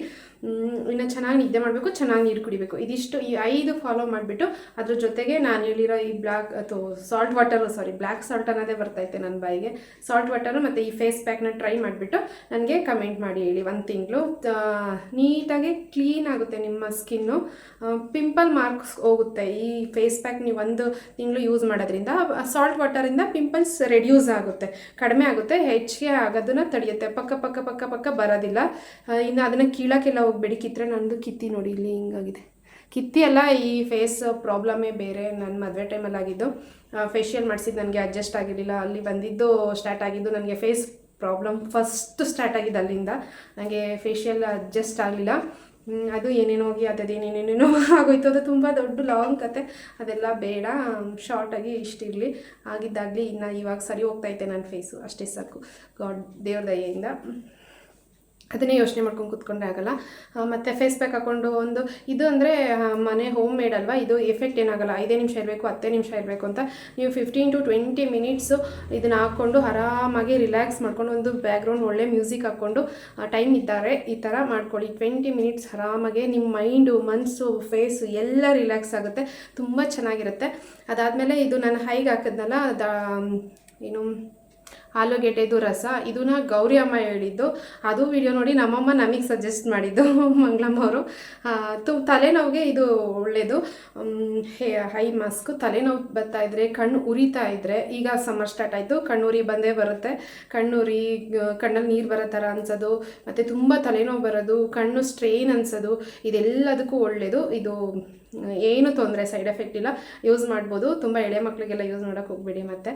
ಇನ್ನು ಚೆನ್ನಾಗಿ ನಿದ್ದೆ ಮಾಡಬೇಕು, ಚೆನ್ನಾಗಿ ನೀರು ಕುಡಿಬೇಕು. ಇದಿಷ್ಟು ಈ 5 ಫಾಲೋ ಮಾಡಿಬಿಟ್ಟು ಅದ್ರ ಜೊತೆಗೆ ನಾನು ಹೇಳಿರೋ ಈ ಬ್ಲ್ಯಾಕ್ ಸಾಲ್ಟ್ ಅನ್ನೋದೇ ಬರ್ತೈತೆ ನನ್ನ ಬಾಯಿಗೆ, ಸಾಲ್ಟ್ ವಾಟರು ಮತ್ತು ಈ ಫೇಸ್ ಪ್ಯಾಕ್ನ ಟ್ರೈ ಮಾಡಿಬಿಟ್ಟು ನನಗೆ ಕಮೆಂಟ್ ಮಾಡಿ ಹೇಳಿ. 1 ತಿಂಗಳು ನೀಟಾಗಿ ಕ್ಲೀನ್ ಆಗುತ್ತೆ ನಿಮ್ಮ ಸ್ಕಿನ್ನು. ಪಿಂಪಲ್ ಮಾರ್ಕ್ಸ್ ಹೋಗುತ್ತೆ ಈ ಫೇಸ್ ಪ್ಯಾಕ್ ನೀವು 1 ತಿಂಗಳು ಯೂಸ್ ಮಾಡೋದ್ರಿಂದ. ಸಾಲ್ಟ್ ವಾಟರಿಂದ ಪಿಂಪಲ್ಸ್ ರೆಡ್ಯೂಸ್ ಆಗುತ್ತೆ, ಕಡಿಮೆ ಆಗುತ್ತೆ, ಹೆಚ್ಚಿಗೆ ಆಗೋದನ್ನು ತಡೆಯುತ್ತೆ. ಪಕ್ಕ ಬರೋದಿಲ್ಲ. ಇನ್ನು ಅದನ್ನು ಕೀಳಕ್ಕೆಲ್ಲ ಹೋಗಬೇಡಿ. ಕಿತ್ತರೆ ನಂದು ಕಿತ್ತಿ ನೋಡಿ ಇಲ್ಲಿ ಹಿಂಗಾಗಿದೆ. ಕಿತ್ತಿ ಅಲ್ಲ, ಈ ಫೇಸ್ ಪ್ರಾಬ್ಲಮ್ಮೇ ಬೇರೆ. ನನ್ನ ಮದುವೆ ಟೈಮಲ್ಲಿ ಆಗಿದ್ದು, ಫೇಶಿಯಲ್ ಮಾಡಿಸಿದ್ದು ನನಗೆ ಅಡ್ಜಸ್ಟ್ ಆಗಿರಲಿಲ್ಲ. ಅಲ್ಲಿ ಬಂದಿದ್ದು ಸ್ಟಾರ್ಟ್ ಆಗಿದ್ದು ನನಗೆ ಫೇಸ್ ಪ್ರಾಬ್ಲಮ್ ಫಸ್ಟ್ ಸ್ಟಾರ್ಟ್ ಆಗಿದ್ದು ಅಲ್ಲಿಂದ. ನನಗೆ ಫೇಶಿಯಲ್ ಅಡ್ಜಸ್ಟ್ ಆಗಲಿಲ್ಲ. ಅದು ಏನೇನೋ ಹೋಗಿ ಅದೇನೇನೇನೇನೋ ಆಗೋಯ್ತು. ಅದು ತುಂಬ ದೊಡ್ಡ ಲಾಂಗ್ ಕತೆ, ಅದೆಲ್ಲ ಬೇಡ. ಶಾರ್ಟಾಗಿ ಇಷ್ಟಿರಲಿ, ಆಗಿದ್ದಾಗಲಿ. ಇನ್ನು ಇವಾಗ ಸರಿ ಹೋಗ್ತೈತೆ ನನ್ನ ಫೇಸು, ಅಷ್ಟೇ ಸಾಕು, ದೇವ್ರ ದಯೆಯಿಂದ. ಅದನ್ನೇ ಯೋಚನೆ ಮಾಡ್ಕೊಂಡು ಕೂತ್ಕೊಂಡ್ರೆ ಆಗಲ್ಲ. ಮತ್ತು ಫೇಸ್ ಪ್ಯಾಕ್ ಹಾಕ್ಕೊಂಡು ಇದು ಅಂದರೆ ಮನೆ ಹೋಮ್ ಮೇಡ್ ಅಲ್ವಾ, ಇದು ಎಫೆಕ್ಟ್ ಏನಾಗಲ್ಲ. 5 ನಿಮಿಷ ಇರಬೇಕು, 10 ನಿಮಿಷ ಇರಬೇಕು ಅಂತ ನೀವು 15 to 20 ಮಿನಿಟ್ಸು ಇದನ್ನು ಹಾಕ್ಕೊಂಡು ಆರಾಮಾಗಿ ರಿಲ್ಯಾಕ್ಸ್ ಮಾಡ್ಕೊಂಡು ಒಂದು ಬ್ಯಾಕ್ಗ್ರೌಂಡ್ ಒಳ್ಳೆ ಮ್ಯೂಸಿಕ್ ಹಾಕ್ಕೊಂಡು ಟೈಮ್ ಇದ್ದಾರೆ ಈ ಥರ ಮಾಡ್ಕೊಳ್ಳಿ. 20 ಮಿನಿಟ್ಸ್ ಆರಾಮಾಗೆ ನಿಮ್ಮ ಮೈಂಡು, ಮನಸ್ಸು, ಫೇಸು ಎಲ್ಲ ರಿಲ್ಯಾಕ್ಸ್ ಆಗುತ್ತೆ, ತುಂಬ ಚೆನ್ನಾಗಿರುತ್ತೆ. ಅದಾದಮೇಲೆ ಇದು ನಾನು ಹೈಗೆ ಹಾಕಿದ್ನಲ್ಲ, ಏನು ಆಲೂಗೆಡ್ಡೆದು ರಸ, ಇದನ್ನ ಗೌರಿ ಅಮ್ಮ ಹೇಳಿದ್ದು. ಅದು ವಿಡಿಯೋ ನೋಡಿ ನಮ್ಮಮ್ಮ ನಮಗೆ ಸಜೆಸ್ಟ್ ಮಾಡಿದ್ದು, ಮಂಗಳಮ್ಮ ಅವರು. ತಲೆನೋವಿಗೆ ಇದು ಒಳ್ಳೆಯದು. High mask. ತಲೆನೋವು ಬರ್ತಾ ಇದ್ದರೆ, ಕಣ್ಣು ಉರಿತಾ ಇದ್ದರೆ, ಈಗ ಸಮ್ಮರ್ ಸ್ಟಾರ್ಟ್ ಆಯಿತು, ಕಣ್ಣುರಿ ಬಂದೇ ಬರುತ್ತೆ. ಕಣ್ಣುರಿ, ಕಣ್ಣಲ್ಲಿ ನೀರು ಬರೋ ಥರ ಅನ್ಸೋದು, ಮತ್ತು ತುಂಬ ತಲೆನೋವು ಬರೋದು, ಕಣ್ಣು ಸ್ಟ್ರೈನ್ ಅನ್ಸೋದು, ಇದೆಲ್ಲದಕ್ಕೂ ಒಳ್ಳೆಯದು. ಇದು ಏನು ತೊಂದರೆ, ಸೈಡ್ ಎಫೆಕ್ಟ್ ಇಲ್ಲ, ಯೂಸ್ ಮಾಡ್ಬೋದು. ತುಂಬ ಎಳೆ ಮಕ್ಕಳಿಗೆಲ್ಲ ಯೂಸ್ ಮಾಡೋಕ್ಕೆ ಹೋಗಬೇಡಿ. ಮತ್ತು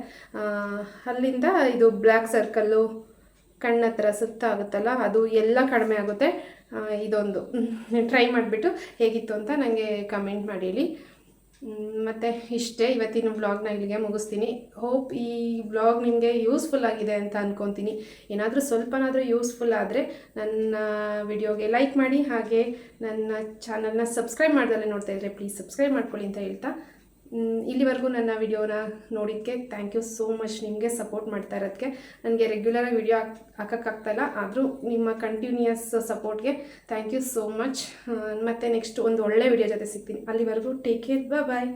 ಅಲ್ಲಿಂದ ಇದು ಬ್ಲ್ಯಾಕ್ ಸರ್ಕಲ್ಲು, ಕಣ್ಣ ಹತ್ರ ಸುತ್ತ ಆಗುತ್ತಲ್ಲ, ಅದು ಎಲ್ಲ ಕಡಿಮೆ ಆಗುತ್ತೆ. ಇದೊಂದು ಟ್ರೈ ಮಾಡಿಬಿಟ್ಟು ಹೇಗಿತ್ತು ಅಂತ ನನಗೆ ಕಮೆಂಟ್ ಮಾಡಿ ಹೇಳಿ. ಮತ್ತು ಇಷ್ಟೇ, ಇವತ್ತಿನ ಬ್ಲಾಗ್ನ ಇಲ್ಲಿಗೆ ಮುಗಿಸ್ತೀನಿ. ಹೋಪ್ ಈ ಬ್ಲಾಗ್ ನಿಮಗೆ ಯೂಸ್ಫುಲ್ ಆಗಿದೆ ಅಂತ ಅಂದ್ಕೊತೀನಿ. ಏನಾದರೂ ಸ್ವಲ್ಪನಾದರೂ ಯೂಸ್ಫುಲ್ ಆದರೆ ನನ್ನ ವಿಡಿಯೋಗೆ ಲೈಕ್ ಮಾಡಿ, ಹಾಗೆ ನನ್ನ ಚಾನಲ್ನ ಸಬ್ಸ್ಕ್ರೈಬ್ ಮಾಡ್ದಲ್ಲೇ ನೋಡ್ತಾ ಇದ್ದರೆ ಪ್ಲೀಸ್ ಸಬ್ಸ್ಕ್ರೈಬ್ ಮಾಡ್ಕೊಳ್ಳಿ ಅಂತ ಹೇಳ್ತಾ, ಇಲ್ಲಿವರೆಗೂ ನನ್ನ ವಿಡಿಯೋನ ನೋಡಿದ್ದಕ್ಕೆ ಥ್ಯಾಂಕ್ ಯು ಸೋ ಮಚ್. ನಿಮಗೆ ಸಪೋರ್ಟ್ ಮಾಡ್ತಾ ಇರೋದಕ್ಕೆ. ನನಗೆ ರೆಗ್ಯುಲರಾಗಿ ವಿಡಿಯೋ ಹಾಕೋಕ್ಕಾಗ್ತಾಯಿಲ್ಲ, ಆದರೂ ನಿಮ್ಮ ಕಂಟಿನ್ಯೂಯಸ್ ಸಪೋರ್ಟ್ಗೆ ಥ್ಯಾಂಕ್ ಯು ಸೋ ಮಚ್. ಮತ್ತು ನೆಕ್ಸ್ಟ್ ಒಂದು ಒಳ್ಳೆ ವಿಡಿಯೋ ಜೊತೆ ಸಿಗ್ತೀನಿ. ಅಲ್ಲಿವರೆಗೂ ಟೇಕ್ ಕೇರ್, ಬಾಯ್.